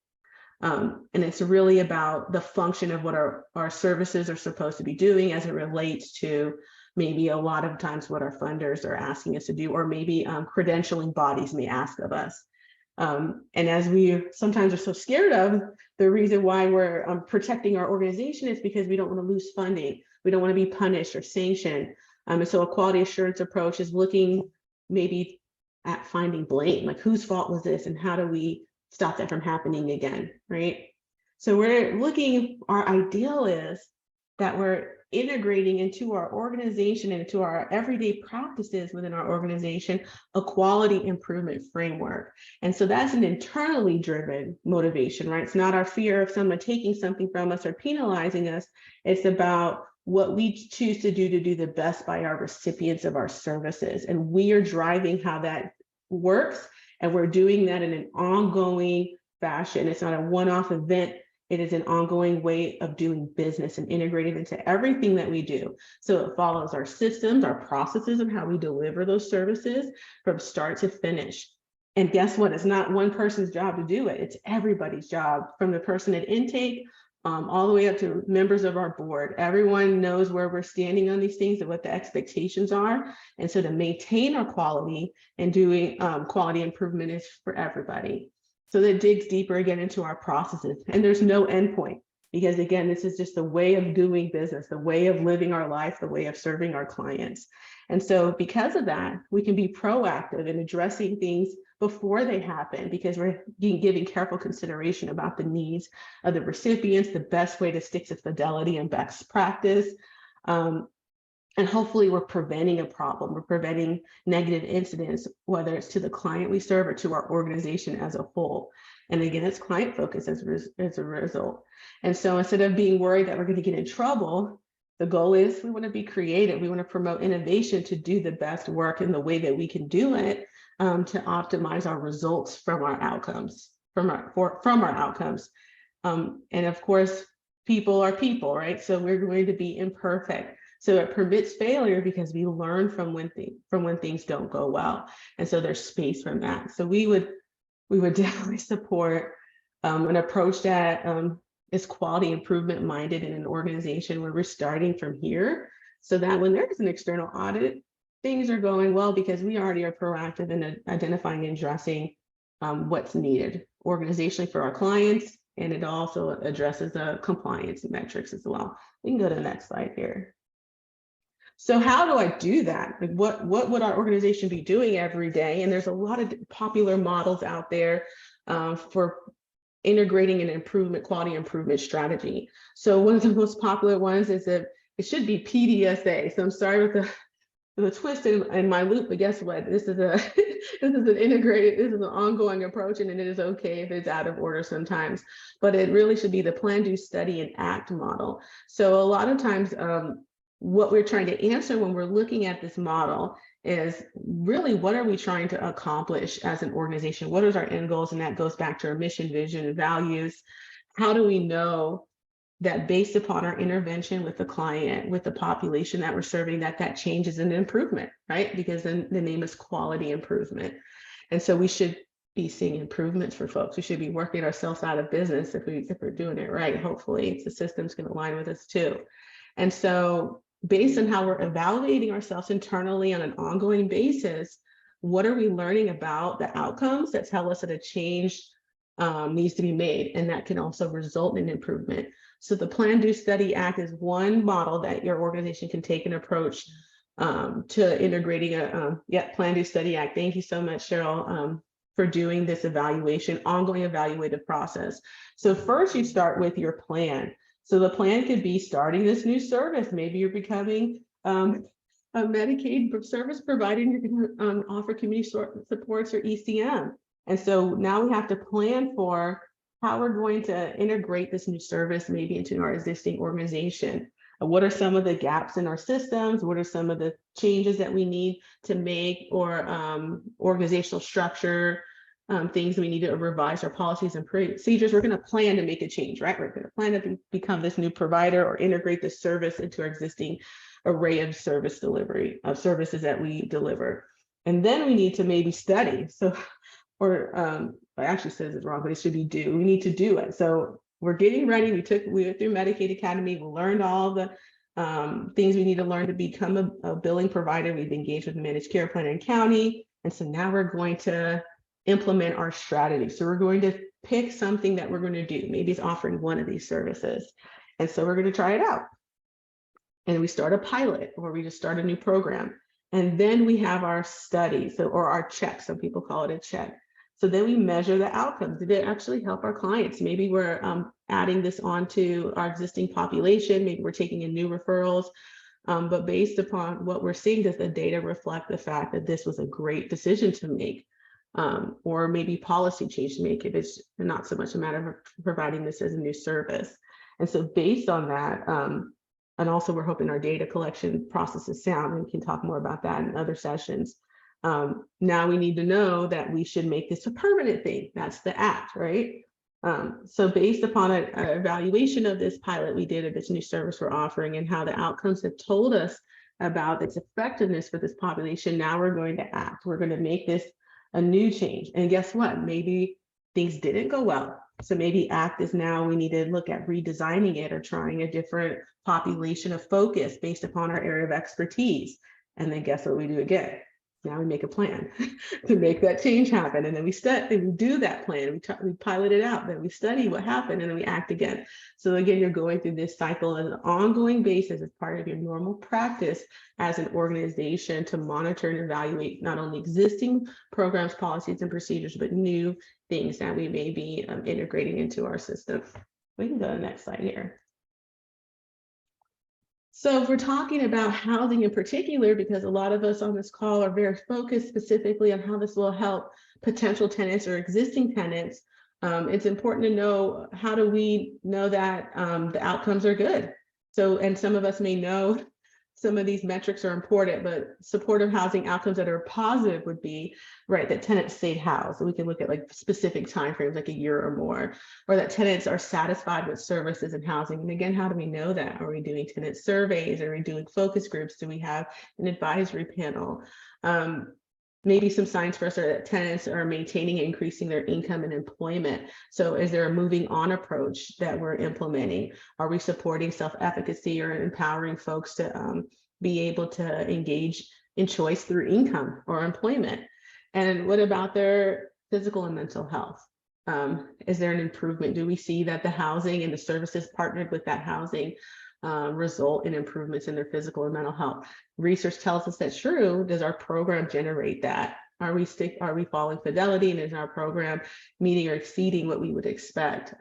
And it's really about the function of what our services are supposed to be doing as it relates to maybe a lot of times what our funders are asking us to do, or maybe credentialing bodies may ask of us. And as we sometimes are so scared of, the reason why we're protecting our organization is because we don't want to lose funding. We don't want to be punished or sanctioned. And so a quality assurance approach is looking maybe at finding blame, like whose fault was this and how do we stop that from happening again, right? So we're looking, our ideal is that we're integrating into our organization and into our everyday practices within our organization a quality improvement framework. And so that's an internally driven motivation, right? It's not our fear of someone taking something from us or penalizing us. It's about what we choose to do the best by our recipients of our services. And we are driving how that works. And we're doing that in an ongoing fashion. It's not a one-off event It is an ongoing way of doing business and integrated into everything that we do. So it follows our systems, our processes of how we deliver those services from start to finish. And guess what? It's not one person's job to do it. It's everybody's job, from the person at intake all the way up to members of our board. Everyone knows where we're standing on these things and what the expectations are. And so to maintain our quality and doing quality improvement is for everybody. So that digs deeper again into our processes, and there's no endpoint, because again, this is just the way of doing business, the way of living our life, the way of serving our clients. And so because of that, we can be proactive in addressing things before they happen, because we're giving careful consideration about the needs of the recipients, the best way to stick to fidelity and best practice. And hopefully we're preventing a problem, we're preventing negative incidents, whether it's to the client we serve or to our organization as a whole. And again, it's client focused as a result. And so instead of being worried that we're going to get in trouble, the goal is we want to be creative. We want to promote innovation to do the best work in the way that we can do it, to optimize our results from our outcomes, from our outcomes. And of course, people are people, right? So we're going to be imperfect. So it permits failure because we learn from when things don't go well. And so there's space from that. So we would definitely support an approach that is quality improvement minded in an organization where we're starting from here, so that when there's an external audit, things are going well because we already are proactive in identifying and addressing what's needed organizationally for our clients. And it also addresses the compliance metrics as well. We can go to the next slide here. So how do I do that? Like what would our organization be doing every day? And there's a lot of popular models out there for integrating an quality improvement strategy. So one of the most popular ones is that it should be PDSA. So I'm sorry with the twist in my loop, but guess what? This is an ongoing approach, and it is okay if it's out of order sometimes, but it really should be the plan, do, study, and act model. So a lot of times, what we're trying to answer when we're looking at this model is really, what are we trying to accomplish as an organization? What is our end goals? And that goes back to our mission, vision, and values. How do we know that based upon our intervention with the client, with the population that we're serving, that change is an improvement, right? Because then the name is quality improvement. And so we should be seeing improvements for folks. We should be working ourselves out of business if we're doing it right. Hopefully the systems can align with us too. And so based on how we're evaluating ourselves internally on an ongoing basis, what are we learning about the outcomes that tell us that a change needs to be made? And that can also result in improvement. So the plan, do, study, act is one model that your organization can take an approach to integrating a plan, do, study, act. Thank you so much, Cheryl, for doing this ongoing evaluative process. So first you start with your plan. So the plan could be starting this new service. Maybe you're becoming a Medicaid service provider, and you're going to offer community supports or ECM. And so now we have to plan for how we're going to integrate this new service maybe into our existing organization. What are some of the gaps in our systems? What are some of the changes that we need to make, or organizational structure, things we need to revise our policies and procedures? We're going to plan to make a change, right? We're going to plan to become this new provider or integrate this service into our existing array of services that we deliver. And then we need to maybe study. So, I actually says it wrong, but it should be do. We need to do it. So we're getting ready. We went through Medicaid Academy. We learned all the things we need to learn to become a billing provider. We've engaged with managed care plan and county. And so now we're going to implement our strategy. So we're going to pick something that we're going to do. Maybe it's offering one of these services. And so we're going to try it out. And we start a pilot, or we just start a new program. And then we have our study, or our check. Some people call it a check. So then we measure the outcomes. Did it actually help our clients? Maybe we're adding this onto our existing population. Maybe we're taking in new referrals. But based upon what we're seeing, does the data reflect the fact that this was a great decision to make? Or maybe policy change to make it. It's not so much a matter of providing this as a new service. And so based on that, and also we're hoping our data collection process is sound, and we can talk more about that in other sessions. Now we need to know that we should make this a permanent thing. That's the act, right? So based upon an evaluation of this pilot we did of this new service we're offering and how the outcomes have told us about its effectiveness for this population, now we're going to act. We're going to make this a new change. And guess what? Maybe things didn't go well. So maybe act is now we need to look at redesigning it or trying a different population of focus based upon our area of expertise. And then guess what we do again? Now we make a plan to make that change happen. And then we do that plan, we pilot it out, then we study what happened, and then we act again. So again, you're going through this cycle on an ongoing basis as part of your normal practice as an organization to monitor and evaluate not only existing programs, policies, and procedures, but new things that we may be integrating into our system. We can go to the next slide here. So if we're talking about housing in particular, because a lot of us on this call are very focused specifically on how this will help potential tenants or existing tenants, it's important to know, how do we know that the outcomes are good? So, and some of us may know some of these metrics are important, but supportive housing outcomes that are positive would be, right, that tenants stayed housed. So we can look at like specific timeframes, like a year or more, or that tenants are satisfied with services and housing. And again, how do we know that? Are we doing tenant surveys? Are we doing focus groups? Do we have an advisory panel? Maybe some signs for us are that tenants are maintaining and increasing their income and employment. So is there a moving on approach that we're implementing? Are we supporting self-efficacy or empowering folks to be able to engage in choice through income or employment? And what about their physical and mental health? Is there an improvement? Do we see that the housing and the services partnered with that housing result in improvements in their physical and mental health? Research tells us that's true. Does our program generate that? Are we following fidelity, and is our program meeting or exceeding what we would expect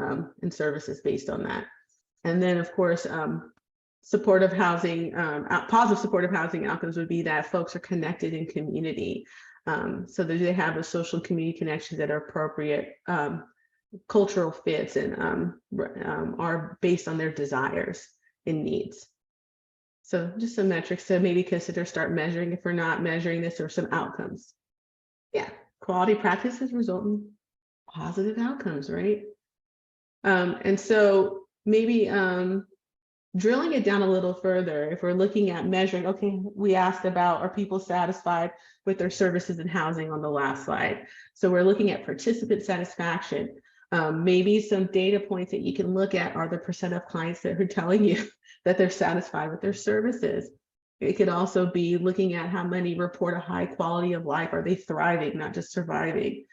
in services based on that? And then of course, supportive housing, positive supportive housing outcomes would be that folks are connected in community. So do they have a social community connections that are appropriate, cultural fits, and are based on their desires and needs. So just some metrics to maybe consider, start measuring if we're not measuring this, or some outcomes. Yeah, quality practices result in positive outcomes, right? And so maybe drilling it down a little further, if we're looking at measuring, okay, we asked about, are people satisfied with their services and housing on the last slide? So we're looking at participant satisfaction. Maybe some data points that you can look at are the percent of clients that are telling you that they're satisfied with their services. It could also be looking at how many report a high quality of life. Are they thriving, not just surviving?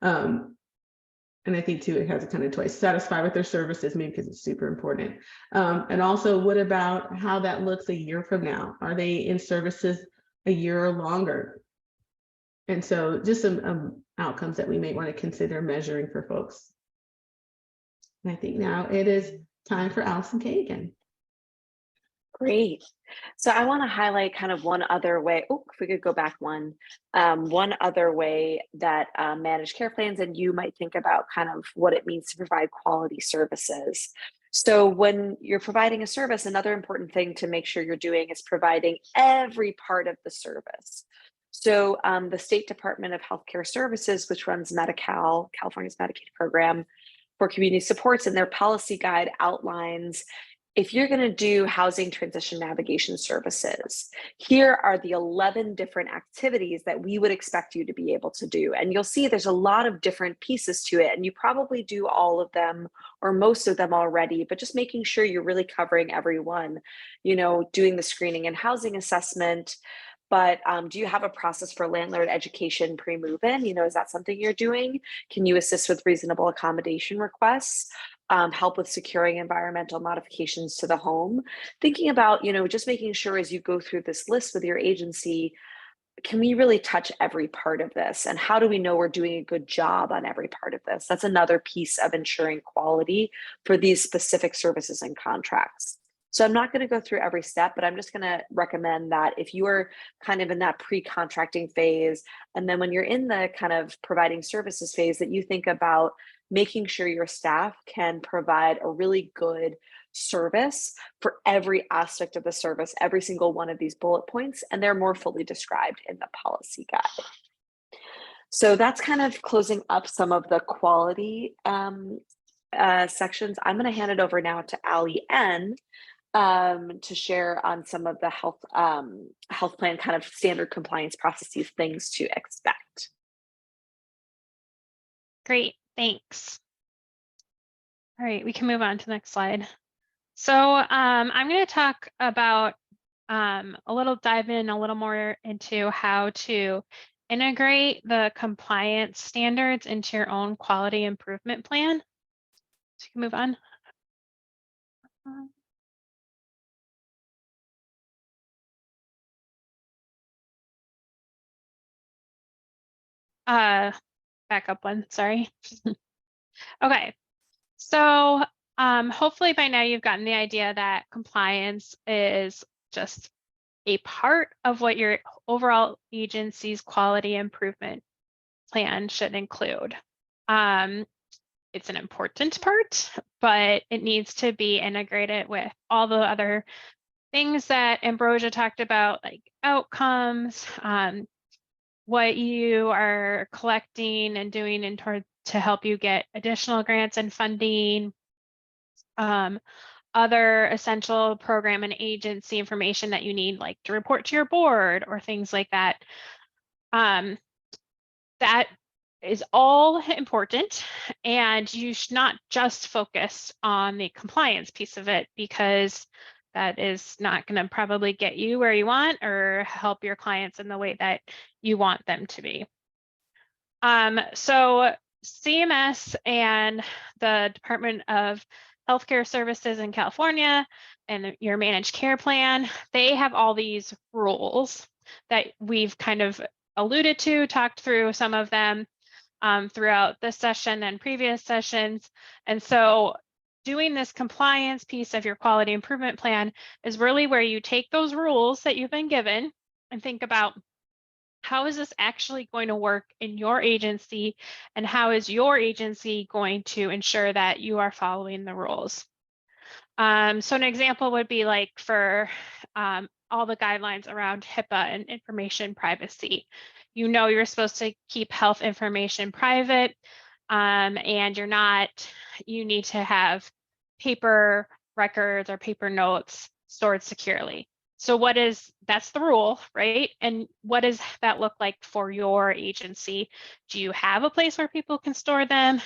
And I think too, it has a kind of twice, satisfied with their services, maybe because it's super important. And also, what about how that looks a year from now? Are they in services a year or longer? And so just some outcomes that we may want to consider measuring for folks. And I think now it is time for Allison Kay again. Great. So I want to highlight kind of one other way. Oh, if we could go back one other way that managed care plans and you might think about kind of what it means to provide quality services. So when you're providing a service, another important thing to make sure you're doing is providing every part of the service. So the State Department of Healthcare Services, which runs Medi-Cal, California's Medicaid program for community supports, and their policy guide outlines, if you're going to do housing transition navigation services, here are the 11 different activities that we would expect you to be able to do. And you'll see there's a lot of different pieces to it, and you probably do all of them or most of them already, but just making sure you're really covering everyone, you know, doing the screening and housing assessment. But do you have a process for landlord education pre-move-in? You know, is that something you're doing? Can you assist with reasonable accommodation requests? Help with securing environmental modifications to the home? Thinking about, you know, just making sure as you go through this list with your agency, can we really touch every part of this? And how do we know we're doing a good job on every part of this? That's another piece of ensuring quality for these specific services and contracts. So I'm not going to go through every step, but I'm just going to recommend that if you are kind of in that pre-contracting phase, and then when you're in the kind of providing services phase, that you think about making sure your staff can provide a really good service for every aspect of the service, every single one of these bullet points, and they're more fully described in the policy guide. So that's kind of closing up some of the quality sections, I'm going to hand it over now to Allie N. To share on some of the health plan kind of standard compliance processes, things to expect. Great, thanks. All right, we can move on to the next slide. So I'm going to talk about dive in a little more into how to integrate the compliance standards into your own quality improvement plan. So you can move on. Back up one, sorry. Okay, so hopefully by now you've gotten the idea that compliance is just a part of what your overall agency's quality improvement plan should include. It's an important part, but it needs to be integrated with all the other things that Ambrosia talked about, like outcomes, what you are collecting and doing to help you get additional grants and funding, other essential program and agency information that you need, like to report to your board or things like that. That is all important, and you should not just focus on the compliance piece of it, because that is not going to probably get you where you want or help your clients in the way that you want them to be. So CMS and the Department of Healthcare Services in California and your managed care plan, they have all these rules that we've kind of alluded to, talked through some of them throughout this session and previous sessions. And so doing this compliance piece of your quality improvement plan is really where you take those rules that you've been given and think about, how is this actually going to work in your agency, and how is your agency going to ensure that you are following the rules? So an example would be like for all the guidelines around HIPAA and information privacy. You know you're supposed to keep health information private, and you need to have paper records or paper notes stored securely. So that's the rule, right? And what does that look like for your agency? Do you have a place where people can store them?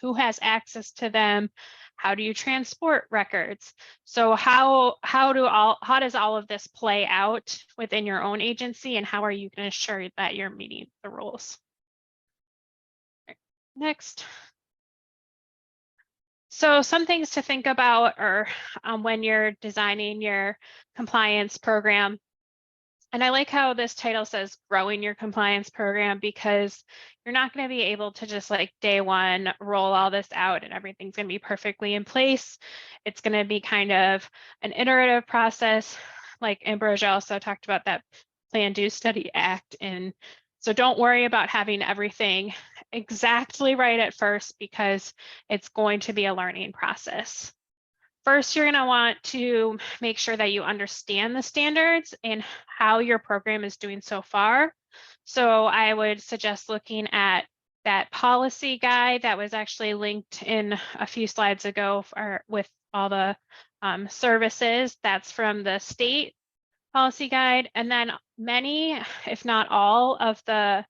Who has access to them? How do you transport records? So how does all of this play out within your own agency, and how are you going to ensure that you're meeting the rules? Next. So some things to think about are when you're designing your compliance program. And I like how this title says growing your compliance program, because you're not going to be able to just like day one roll all this out and everything's going to be perfectly in place. It's going to be kind of an iterative process, like Ambrosia also talked about that plan, do, study, act. And so don't worry about having everything exactly right at first, because it's going to be a learning process. First, you're going to want to make sure that you understand the standards and how your program is doing so far. So I would suggest looking at that policy guide that was actually linked in a few slides ago with all the services. That's from the state policy guide. And then many, if not all, of the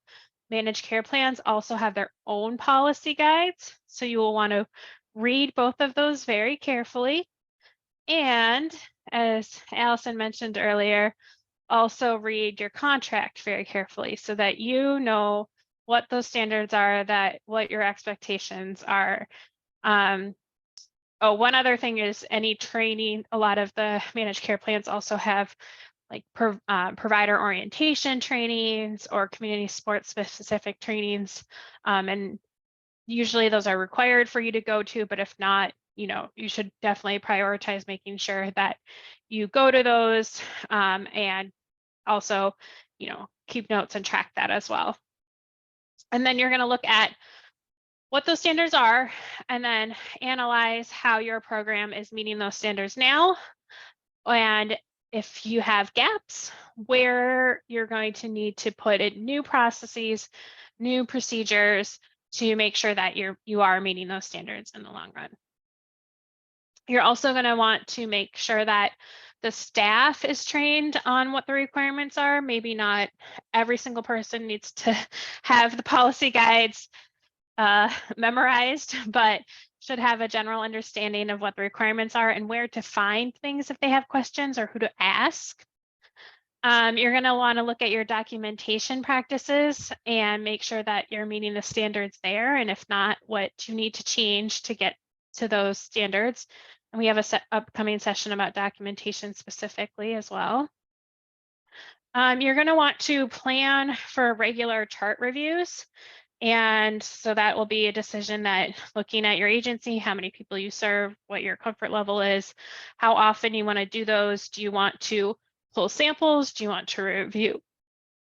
managed care plans also have their own policy guides. So you will want to read both of those very carefully. And as Allison mentioned earlier, also read your contract very carefully so that you know what those standards are, what your expectations are. One other thing is any training. A lot of the managed care plans also have like provider orientation trainings or community support specific trainings. And usually those are required for you to go to, but if not, you should definitely prioritize making sure that you go to those, and also, keep notes and track that as well. And then you're going to look at what those standards are and then analyze how your program is meeting those standards now. And if you have gaps, where you're going to need to put in new processes, new procedures, to make sure that you are meeting those standards in the long run. You're also going to want to make sure that the staff is trained on what the requirements are. Maybe not every single person needs to have the policy guides memorized, but should have a general understanding of what the requirements are and where to find things if they have questions or who to ask. You're going to want to look at your documentation practices and make sure that you're meeting the standards there. And if not, what you need to change to get to those standards. And we have a upcoming session about documentation specifically as well. You're going to want to plan for regular chart reviews. And so that will be a decision that looking at your agency, how many people you serve, what your comfort level is, how often you want to do those. Do you want to pull samples? Do you want to review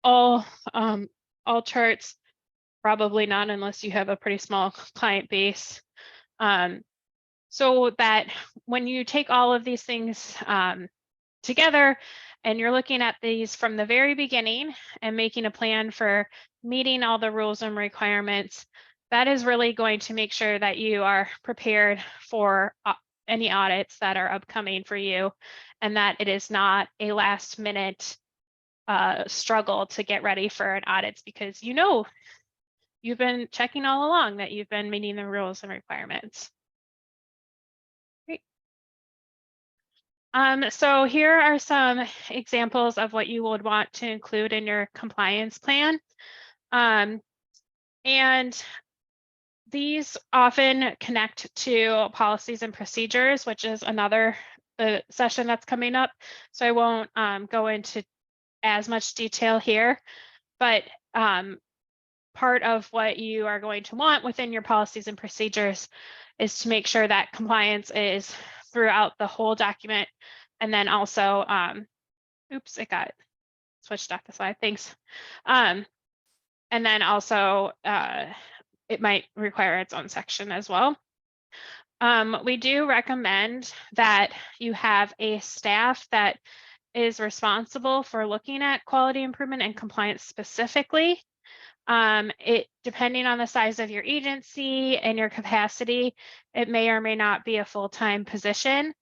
all charts? Probably not unless you have a pretty small client base. So that when you take all of these things together and you're looking at these from the very beginning and making a plan for meeting all the rules and requirements, that is really going to make sure that you are prepared for any audits that are upcoming for you, and that it is not a last minute struggle to get ready for an audit, because you know you've been checking all along that you've been meeting the rules and requirements. Great. So here are some examples of what you would want to include in your compliance plan. And these often connect to policies and procedures, which is another session that's coming up. So I won't go into as much detail here, but part of what you are going to want within your policies and procedures is to make sure that compliance is throughout the whole document. And then also, oops, it got switched off the slide, thanks. And then also, it might require its own section as well. We do recommend that you have a staff that is responsible for looking at quality improvement and compliance specifically. Depending on the size of your agency and your capacity, it may or may not be a full-time position,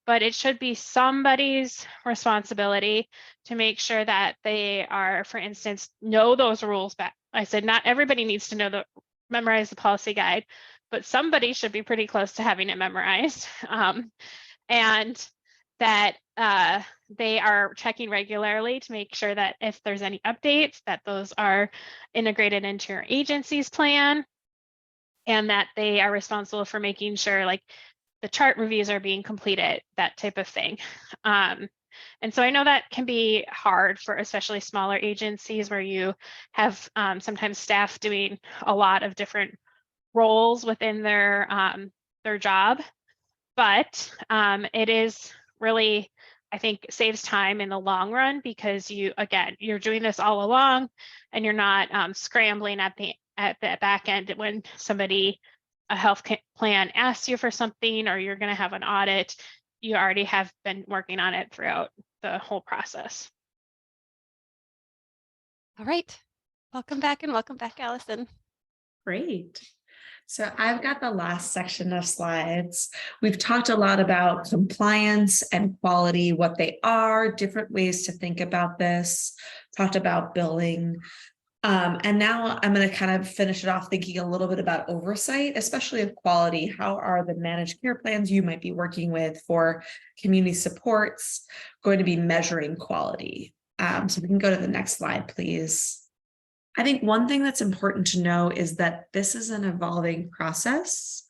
but it should be somebody's responsibility to make sure that they are, for instance, know those rules. But I said not everybody needs to memorize the policy guide, but somebody should be pretty close to having it memorized. And that they are checking regularly to make sure that if there's any updates, that those are integrated into your agency's plan, and that they are responsible for making sure like the chart reviews are being completed, that type of thing. And so I know that can be hard for especially smaller agencies where you have sometimes staff doing a lot of different roles within their job, but it is really, I think, saves time in the long run, because you're doing this all along and you're not scrambling at the back end when a health plan asks you for something or you're going to have an audit. You already have been working on it throughout the whole process. All right. Welcome back, Allison. Great. So I've got the last section of slides. We've talked a lot about compliance and quality, what they are, different ways to think about this, talked about billing. And now I'm going to kind of finish it off thinking a little bit about oversight, especially of quality. How are the managed care plans you might be working with for community supports going to be measuring quality? So we can go to the next slide, please. I think one thing that's important to know is that this is an evolving process,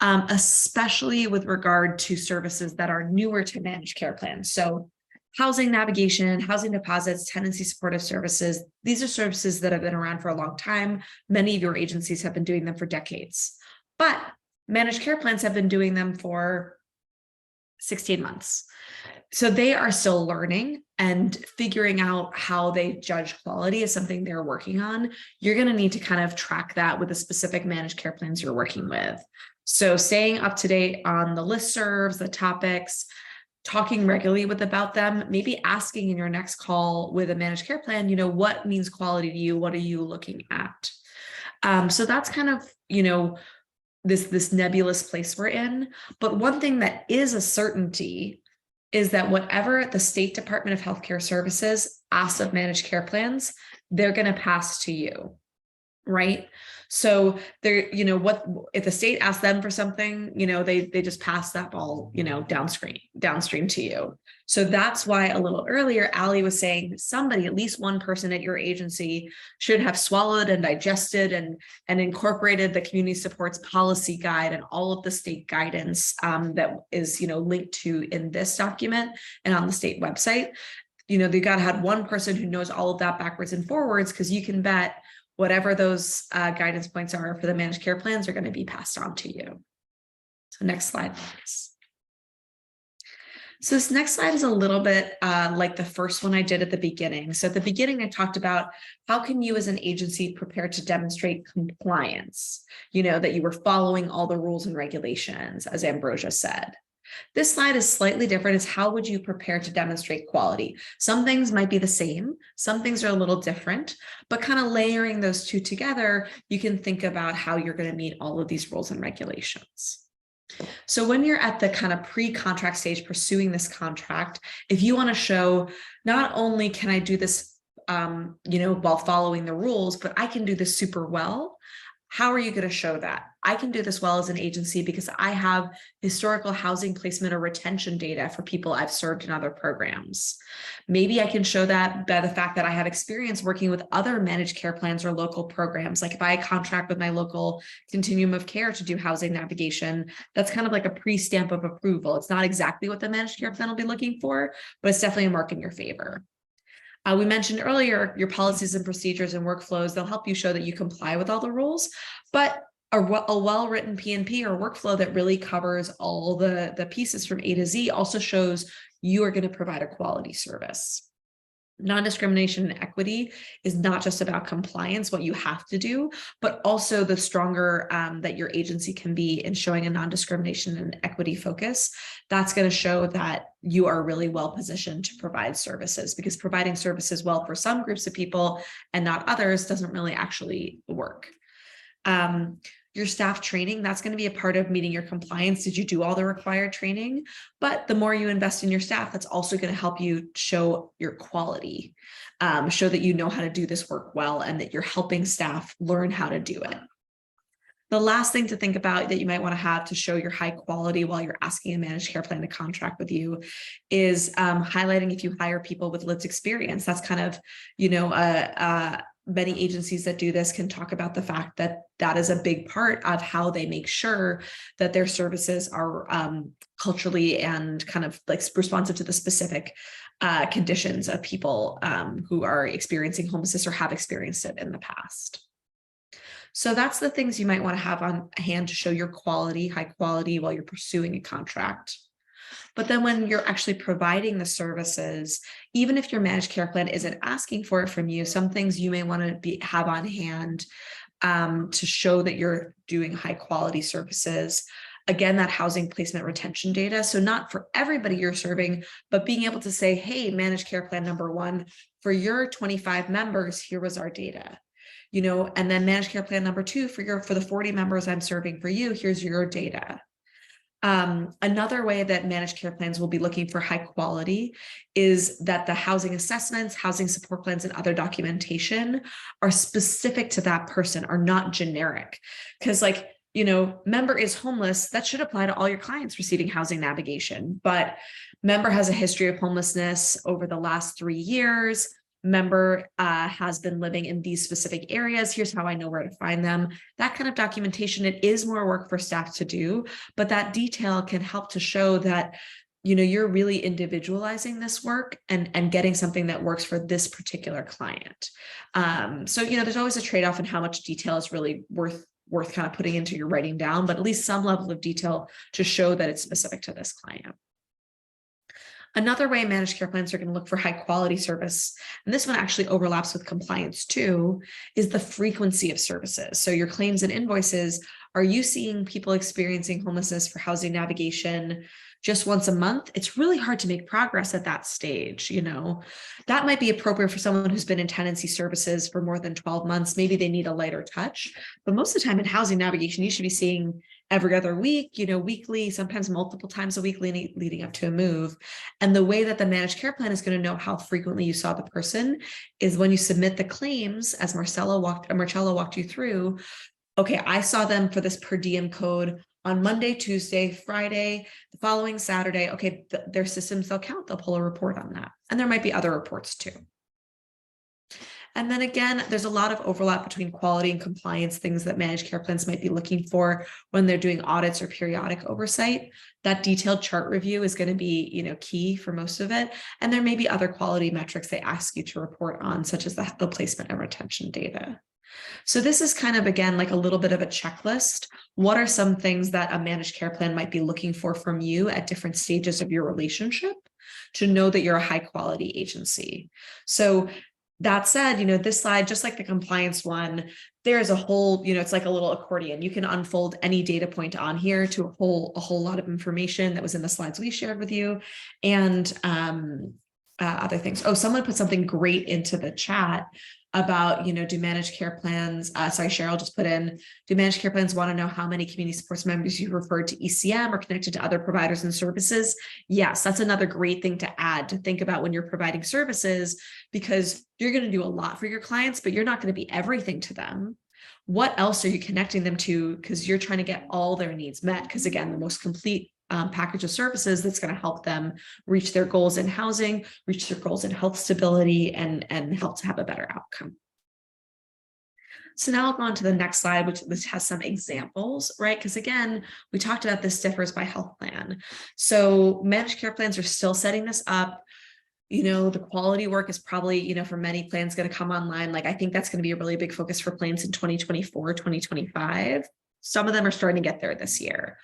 especially with regard to services that are newer to managed care plans. So housing navigation, housing deposits, tenancy supportive services, these are services that have been around for a long time. Many of your agencies have been doing them for decades, but managed care plans have been doing them for 16 months. So they are still learning, and figuring out how they judge quality is something they're working on. You're going to need to kind of track that with the specific managed care plans you're working with. So staying up to date on the listservs, the topics, talking regularly about them, maybe asking in your next call with a managed care plan, what means quality to you? What are you looking at? So that's kind of, this nebulous place we're in. But one thing that is a certainty is that whatever the State Department of Healthcare Services asks of managed care plans, they're going to pass to you, right? So they're, what if the state asks them for something, they just pass that ball, downstream to you. So that's why a little earlier, Allie was saying somebody, at least one person at your agency, should have swallowed and digested and incorporated the community supports policy guide and all of the state guidance that is, linked to in this document and on the state website. They got to have one person who knows all of that backwards and forwards, because you can bet whatever those guidance points are for the managed care plans are going to be passed on to you. So next slide, please. So this next slide is a little bit like the first one I did at the beginning. So at the beginning, I talked about how can you as an agency prepare to demonstrate compliance, that you were following all the rules and regulations, as Ambrosia said. This slide is slightly different. It's how would you prepare to demonstrate quality? Some things might be the same, some things are a little different, but kind of layering those two together, you can think about how you're going to meet all of these rules and regulations. So when you're at the kind of pre-contract stage pursuing this contract, if you want to show not only can I do this, while following the rules, but I can do this super well, how are you going to show that? I can do this well as an agency because I have historical housing placement or retention data for people I've served in other programs. Maybe I can show that by the fact that I have experience working with other managed care plans or local programs. Like if I contract with my local continuum of care to do housing navigation, that's kind of like a pre-stamp of approval. It's not exactly what the managed care plan will be looking for, but it's definitely a mark in your favor. We mentioned earlier your policies and procedures and workflows, they'll help you show that you comply with all the rules, but a well-written P&P or workflow that really covers all the pieces from A to Z also shows you are going to provide a quality service. Non-discrimination and equity is not just about compliance, what you have to do, but also the stronger that your agency can be in showing a non-discrimination and equity focus. That's going to show that you are really well positioned to provide services, because providing services well for some groups of people and not others doesn't really actually work. Your staff training, that's going to be a part of meeting your compliance. Did you do all the required training? But the more you invest in your staff, that's also going to help you show your quality, show that you know how to do this work well and that you're helping staff learn how to do it. The last thing to think about that you might want to have to show your high quality while you're asking a managed care plan to contract with you is highlighting if you hire people with lived experience. That's kind of, many agencies that do this can talk about the fact that that is a big part of how they make sure that their services are culturally and kind of like responsive to the specific conditions of people who are experiencing homelessness or have experienced it in the past. So that's the things you might want to have on hand to show your quality, high quality, while you're pursuing a contract. But then when you're actually providing the services, even if your managed care plan isn't asking for it from you, some things you may want to have on hand to show that you're doing high quality services. Again, that housing placement retention data. So not for everybody you're serving, but being able to say, hey, managed care plan number 1, for your 25 members, here was our data. And then managed care plan number 2, for the 40 members I'm serving for you, here's your data. Another way that managed care plans will be looking for high quality is that the housing assessments, housing support plans, and other documentation are specific to that person, are not generic. Because member is homeless, that should apply to all your clients receiving housing navigation. But member has a history of homelessness over the last 3 years. Member has been living in these specific areas. Here's how I know where to find them. That kind of documentation, it is more work for staff to do, but that detail can help to show that, you're really individualizing this work and getting something that works for this particular client. So, there's always a trade-off in how much detail is really worth kind of putting into your writing down, but at least some level of detail to show that it's specific to this client. Another way managed care plans are going to look for high quality service, and this one actually overlaps with compliance too, is the frequency of services. So your claims and invoices, are you seeing people experiencing homelessness for housing navigation just once a month, it's really hard to make progress at that stage. That might be appropriate for someone who's been in tenancy services for more than 12 months. Maybe they need a lighter touch, but most of the time in housing navigation, you should be seeing every other week, weekly, sometimes multiple times a week leading up to a move. And the way that the managed care plan is going to know how frequently you saw the person is when you submit the claims, as Marcella walked you through. Okay, I saw them for this per diem code on Monday, Tuesday, Friday, the following Saturday. Okay, their systems, they'll pull a report on that. And there might be other reports too. And then again, there's a lot of overlap between quality and compliance, things that managed care plans might be looking for when they're doing audits or periodic oversight. That detailed chart review is going to be, key for most of it. And there may be other quality metrics they ask you to report on, such as the placement and retention data. So this is kind of, again, like a little bit of a checklist. What are some things that a managed care plan might be looking for from you at different stages of your relationship to know that you're a high quality agency? So that said, this slide, just like the compliance one, there's a whole, it's like a little accordion. You can unfold any data point on here to a whole lot of information that was in the slides we shared with you, and other things. Oh, someone put something great into the chat about, do managed care plans, sorry, Cheryl just put in, do managed care plans want to know how many community supports members you referred to ECM or connected to other providers and services? Yes, that's another great thing to add, to think about when you're providing services, because you're going to do a lot for your clients, but you're not going to be everything to them. What else are you connecting them to? Because you're trying to get all their needs met. Because again, the most complete package of services that's going to help them reach their goals in housing, reach their goals in health stability, and help to have a better outcome. So now I'll go on to the next slide, which has some examples, right? Because again, we talked about this differs by health plan. So managed care plans are still setting this up. The quality work is probably, for many plans going to come online. Like, I think that's going to be a really big focus for plans in 2024, 2025. Some of them are starting to get there this year.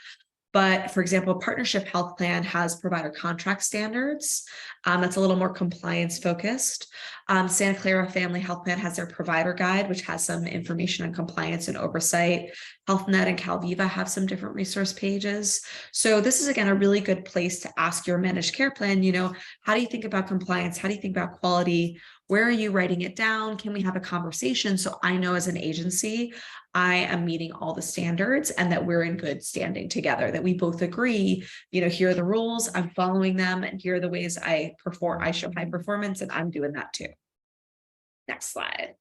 But for example, Partnership Health Plan has provider contract standards. That's a little more compliance focused. Santa Clara Family Health Plan has their provider guide, which has some information on compliance and oversight. HealthNet and CalViva have some different resource pages. So this is, again, a really good place to ask your managed care plan, how do you think about compliance? How do you think about quality? Where are you writing it down? Can we have a conversation so I know as an agency, I am meeting all the standards and that we're in good standing together, that we both agree, here are the rules, I'm following them, and here are the ways I show high performance, and I'm doing that too. Next slide.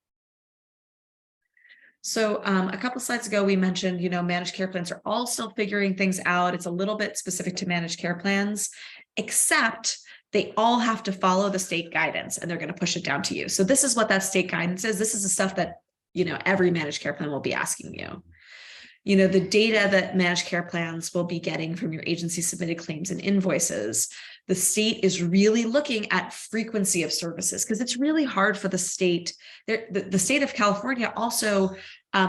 So a couple slides ago, we mentioned, managed care plans are all still figuring things out. It's a little bit specific to managed care plans, except they all have to follow the state guidance, and they're going to push it down to you. So this is what that state guidance is. This is the stuff that, every managed care plan will be asking you. The data that managed care plans will be getting from your agency submitted claims and invoices. The state is really looking at frequency of services, because it's really hard for the state. The state of California also,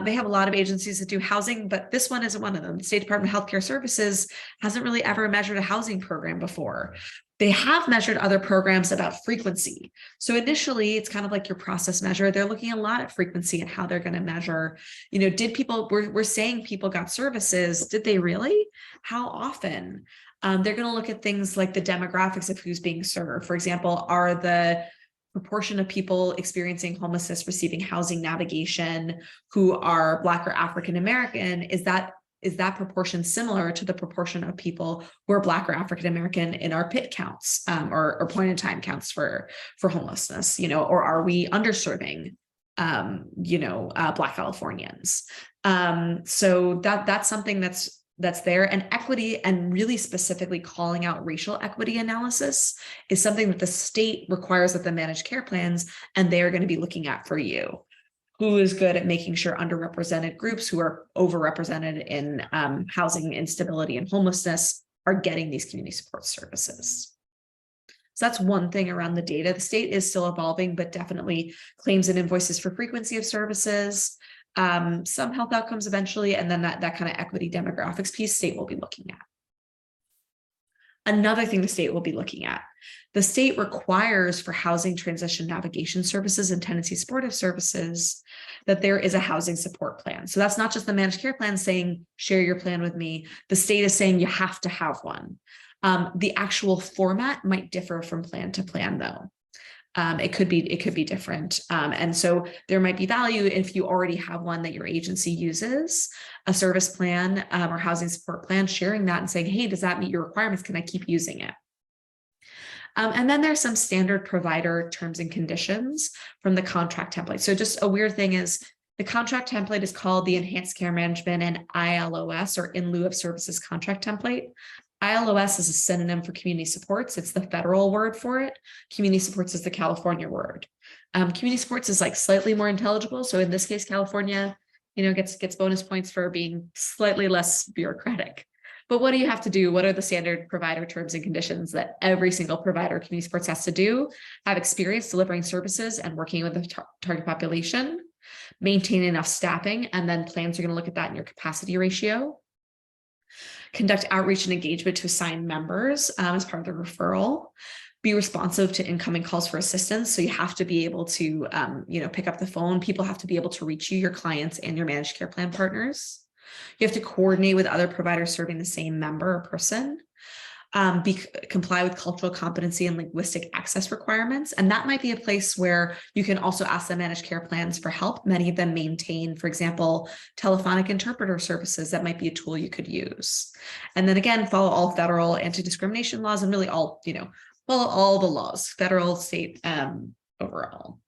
they have a lot of agencies that do housing, but this one isn't one of them. The State Department of Healthcare Services hasn't really ever measured a housing program before. They have measured other programs about frequency. So initially, it's kind of like your process measure. They're looking a lot at frequency and how they're going to measure, did people, we're saying people got services. Did they really? How often? They're going to look at things like the demographics of who's being served. For example, are the proportion of people experiencing homelessness receiving housing navigation who are Black or African American, is that proportion similar to the proportion of people who are Black or African American in our PIT counts or point in time counts for homelessness, or are we underserving, Black Californians? So that's something that's there. And equity, and really specifically calling out racial equity analysis, is something that the state requires of the managed care plans, and they are going to be looking at for you. Who is good at making sure underrepresented groups who are overrepresented in housing instability and homelessness are getting these community support services. So that's one thing around the data. The state is still evolving, but definitely claims and invoices for frequency of services, some health outcomes eventually, and then that kind of equity demographics piece state will be looking at. Another thing the state will be looking at, the state requires for housing transition navigation services and tenancy supportive services that there is a housing support plan. So that's not just the managed care plan saying, share your plan with me. The state is saying you have to have one. The actual format might differ from plan to plan, though. It could be different. And so there might be value if you already have one that your agency uses, a service plan or housing support plan, sharing that and saying, hey, does that meet your requirements? Can I keep using it? And then there's some standard provider terms and conditions from the contract template. So just a weird thing is the contract template is called the Enhanced Care Management and ILOS, or in lieu of services contract template. ILOS is a synonym for community supports. It's the federal word for it. Community supports is the California word. Community supports is like slightly more intelligible. So in this case, California, gets bonus points for being slightly less bureaucratic. But what do you have to do? What are the standard provider terms and conditions that every single provider of community supports has to do? Have experience delivering services and working with the target population, maintain enough staffing, and then plans are going to look at that in your capacity ratio. Conduct outreach and engagement to assign members as part of the referral. Be responsive to incoming calls for assistance. So you have to be able to, pick up the phone. People have to be able to reach you, your clients, and your managed care plan partners. You have to coordinate with other providers serving the same member or person. Comply with cultural competency and linguistic access requirements. And that might be a place where you can also ask the managed care plans for help. Many of them maintain, for example, telephonic interpreter services. That might be a tool you could use. And then again, follow all federal anti-discrimination laws and really all, follow all the laws, federal, state, overall.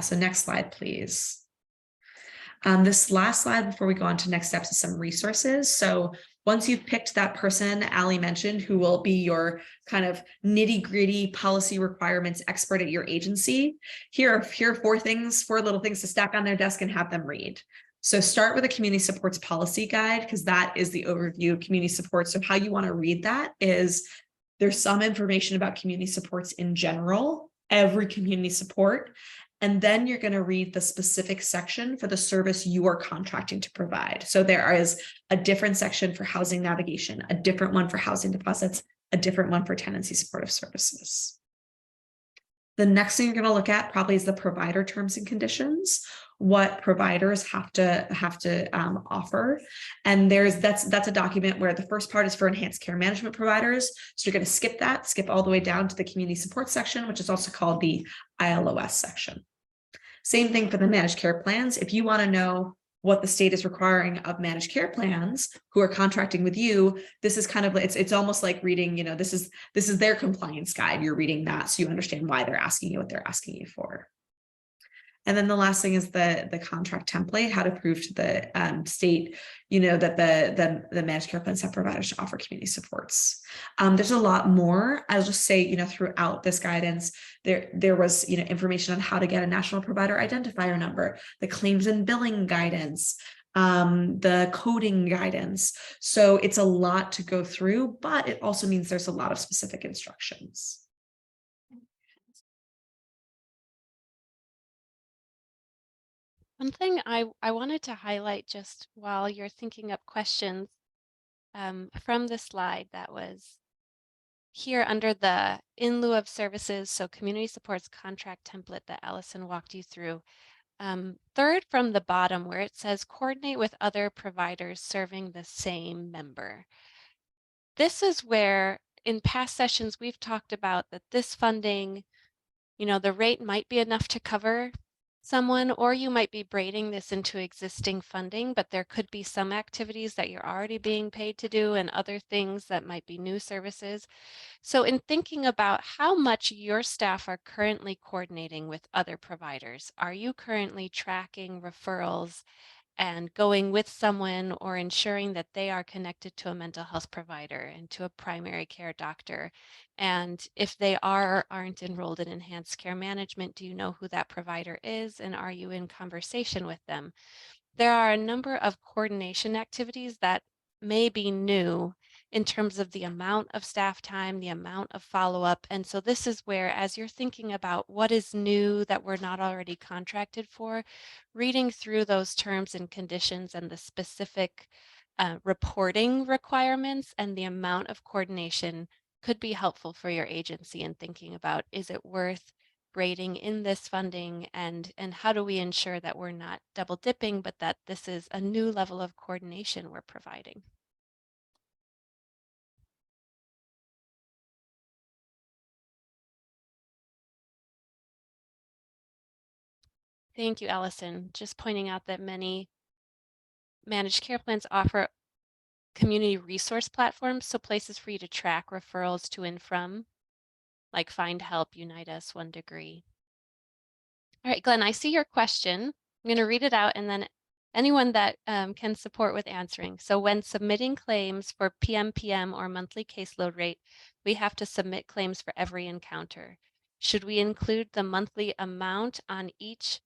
So next slide, please. This last slide before we go on to next steps is some resources. So once you've picked that person Allie mentioned, who will be your kind of nitty-gritty policy requirements expert at your agency, here are four little things to stack on their desk and have them read. So start with a community supports policy guide, because that is the overview of community supports. So how you want to read that is there's some information about community supports in general, every community support. And then you're going to read the specific section for the service you are contracting to provide. So there is a different section for housing navigation, a different one for housing deposits, a different one for tenancy supportive services. The next thing you're going to look at probably is the provider terms and conditions, what providers have to offer. And that's a document where the first part is for enhanced care management providers. So you're going to skip all the way down to the community support section, which is also called the ILOS section. Same thing for the managed care plans. If you want to know what the state is requiring of managed care plans who are contracting with you, this is kind of, it's almost like reading, this is their compliance guide. You're reading that so you understand why they're asking you what they're asking you for. And then the last thing is the contract template, how to prove to the state, that the managed care plans have providers to offer community supports. There's a lot more. I'll just say, throughout this guidance, there was, information on how to get a national provider identifier number, the claims and billing guidance, the coding guidance. So it's a lot to go through, but it also means there's a lot of specific instructions. One thing I wanted to highlight just while you're thinking up questions from the slide that was here under the in lieu of services, so community supports contract template that Allison walked you through. Third from the bottom where it says coordinate with other providers serving the same member. This is where in past sessions we've talked about that this funding, the rate might be enough to cover someone, or you might be braiding this into existing funding, but there could be some activities that you're already being paid to do and other things that might be new services. So in thinking about how much your staff are currently coordinating with other providers, are you currently tracking referrals and going with someone or ensuring that they are connected to a mental health provider and to a primary care doctor? And if they are or aren't enrolled in enhanced care management, do you know who that provider is? And are you in conversation with them? There are a number of coordination activities that may be new in terms of the amount of staff time, the amount of follow-up. And so this is where, as you're thinking about what is new that we're not already contracted for, reading through those terms and conditions and the specific reporting requirements and the amount of coordination could be helpful for your agency in thinking about, is it worth braiding in this funding, and how do we ensure that we're not double dipping, but that this is a new level of coordination we're providing? Thank you, Allison. Just pointing out that many managed care plans offer community resource platforms, so places for you to track referrals to and from, like Find Help, Unite Us, One Degree. All right, Glenn, I see your question. I'm going to read it out and then anyone that can support with answering. So when submitting claims for PMPM or monthly caseload rate, we have to submit claims for every encounter. Should we include the monthly amount on each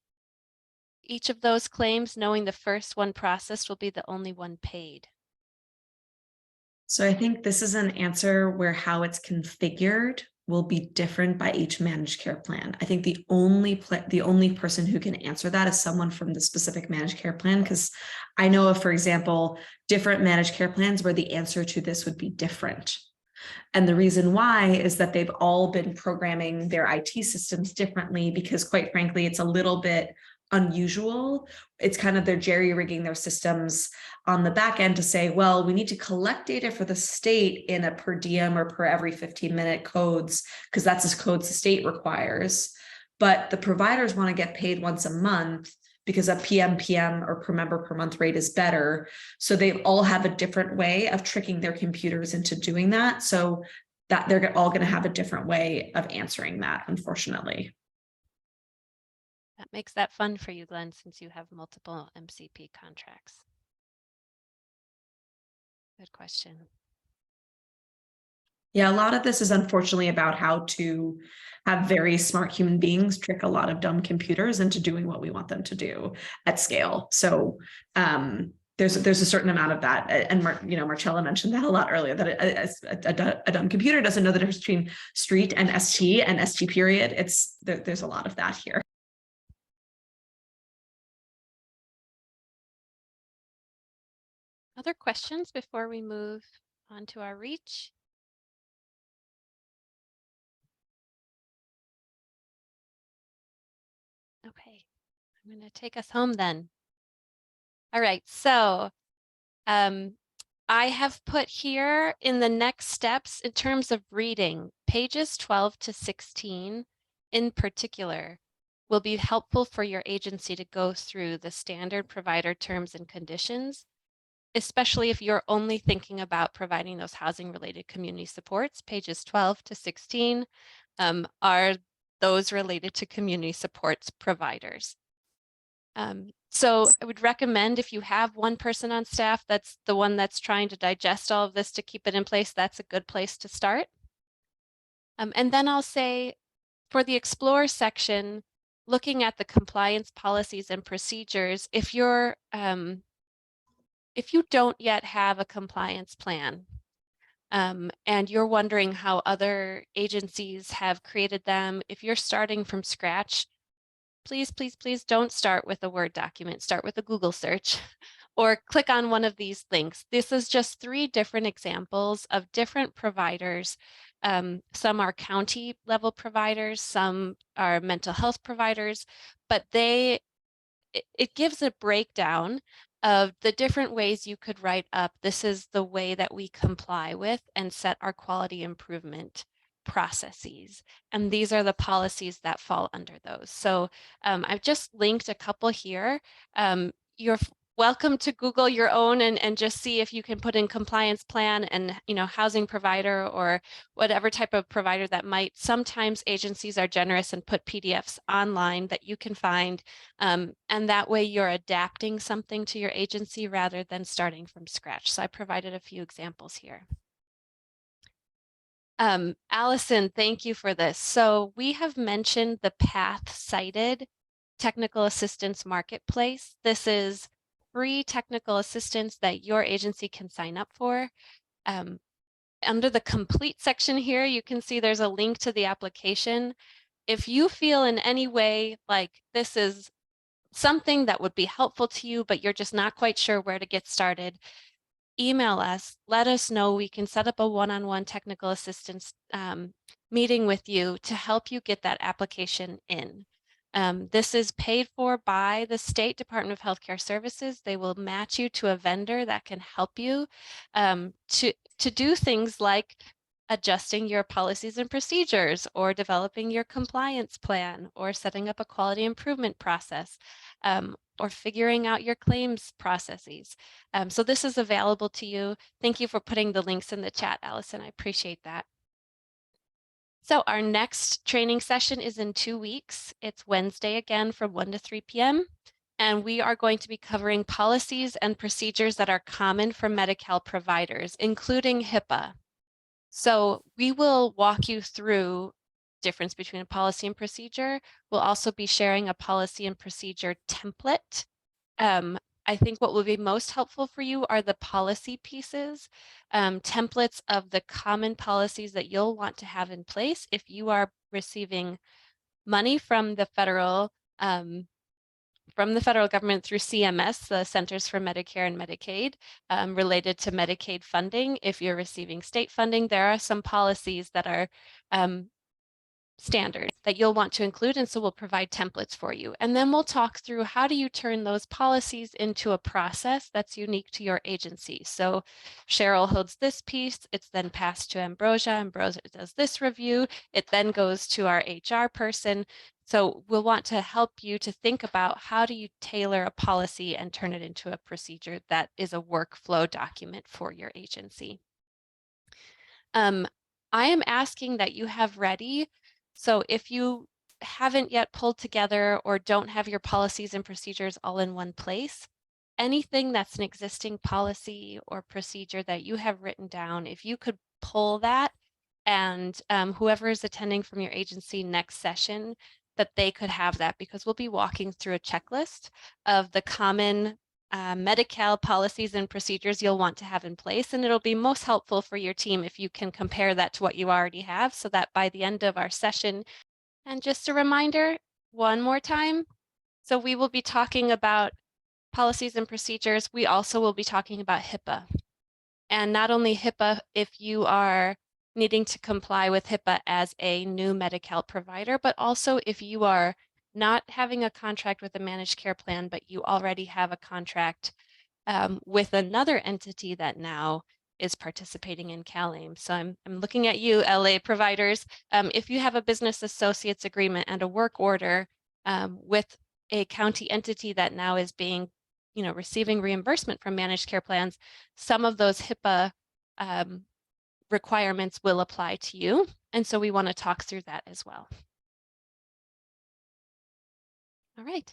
of those claims, knowing the first one processed will be the only one paid? So I think this is an answer where how it's configured will be different by each managed care plan. I think the only person who can answer that is someone from the specific managed care plan, because I know of, for example, different managed care plans where the answer to this would be different. And the reason why is that they've all been programming their IT systems differently, because quite frankly, it's a little bit unusual. It's kind of they're jerry-rigging their systems on the back end to say, well, we need to collect data for the state in a per diem or per every 15-minute codes, because that's the codes the state requires. But the providers want to get paid once a month because a PMPM or per member per month rate is better. So they all have a different way of tricking their computers into doing that. So that they're all going to have a different way of answering that, unfortunately. That makes that fun for you, Glenn, since you have multiple MCP contracts. Good question. Yeah, a lot of this is unfortunately about how to have very smart human beings trick a lot of dumb computers into doing what we want them to do at scale. So there's a certain amount of that, and Marcella mentioned that a lot earlier, that a dumb computer doesn't know the difference between street and ST period. There's a lot of that here. Other questions before we move on to our reach? Okay, I'm going to take us home then. All right, so I have put here in the next steps in terms of reading, pages 12 to 16 in particular will be helpful for your agency to go through the standard provider terms and conditions, especially if you're only thinking about providing those housing related community supports. Pages 12 to 16 are those related to community supports providers. So I would recommend, if you have one person on staff that's the one that's trying to digest all of this to keep it in place, that's a good place to start. And then I'll say for the Explore section, looking at the compliance policies and procedures, if you don't yet have a compliance plan, and you're wondering how other agencies have created them, if you're starting from scratch, please, please, please don't start with a Word document. Start with a Google search or click on one of these links. This is just 3 different examples of different providers. Some are county level providers, some are mental health providers, but it gives a breakdown of the different ways you could write up. This is the way that we comply with and set our quality improvement processes. And these are the policies that fall under those. So I've just linked a couple here. You're welcome to Google your own and just see if you can put in compliance plan and housing provider or whatever type of provider that might. Sometimes agencies are generous and put PDFs online that you can find, and that way you're adapting something to your agency rather than starting from scratch. So I provided a few examples here. Allison, thank you for this. So we have mentioned the PATH cited technical assistance marketplace. This is free technical assistance that your agency can sign up for. Under the complete section here, you can see there's a link to the application. If you feel in any way like this is something that would be helpful to you, but you're just not quite sure where to get started, email us, let us know. We can set up a one-on-one technical assistance meeting with you to help you get that application in. This is paid for by the State Department of Healthcare Services. They will match you to a vendor that can help you to do things like adjusting your policies and procedures, or developing your compliance plan, or setting up a quality improvement process, or figuring out your claims processes. So this is available to you. Thank you for putting the links in the chat, Allison. I appreciate that. So our next training session is in 2 weeks. It's Wednesday again from 1 to 3 p.m. And we are going to be covering policies and procedures that are common for Medi-Cal providers, including HIPAA. So we will walk you through difference between a policy and procedure. We'll also be sharing a policy and procedure template. I think what will be most helpful for you are the policy pieces, templates of the common policies that you'll want to have in place if you are receiving money from the federal government through CMS, the Centers for Medicare and Medicaid, related to Medicaid funding. If you're receiving state funding, there are some policies that are standard that you'll want to include, and so we'll provide templates for you. And then we'll talk through how do you turn those policies into a process that's unique to your agency. So Cheryl holds this piece, it's then passed to Ambrosia, Ambrosia does this review, it then goes to our HR person. So we'll want to help you to think about how do you tailor a policy and turn it into a procedure that is a workflow document for your agency. I am asking that you have ready. So if you haven't yet pulled together or don't have your policies and procedures all in one place, anything that's an existing policy or procedure that you have written down, if you could pull that, and whoever is attending from your agency next session, that they could have that, because we'll be walking through a checklist of the common Medi-Cal policies and procedures you'll want to have in place. And it'll be most helpful for your team if you can compare that to what you already have, so that by the end of our session, and just a reminder, one more time, so we will be talking about policies and procedures. We also will be talking about HIPAA. And not only HIPAA, if you are needing to comply with HIPAA as a new Medi-Cal provider, but also if you are not having a contract with a managed care plan, but you already have a contract with another entity that now is participating in CalAIM. So I'm looking at you, LA providers. If you have a business associates agreement and a work order with a county entity that now is being, receiving reimbursement from managed care plans, some of those HIPAA requirements will apply to you. And so we want to talk through that as well. All right.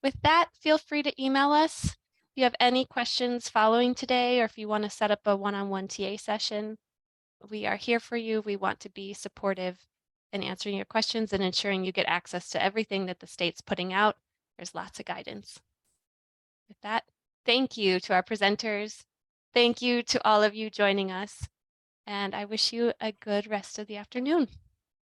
With that, feel free to email us if you have any questions following today, or if you want to set up a one-on-one TA session. We are here for you. We want to be supportive in answering your questions and ensuring you get access to everything that the state's putting out. There's lots of guidance. With that, thank you to our presenters. Thank you to all of you joining us. And I wish you a good rest of the afternoon.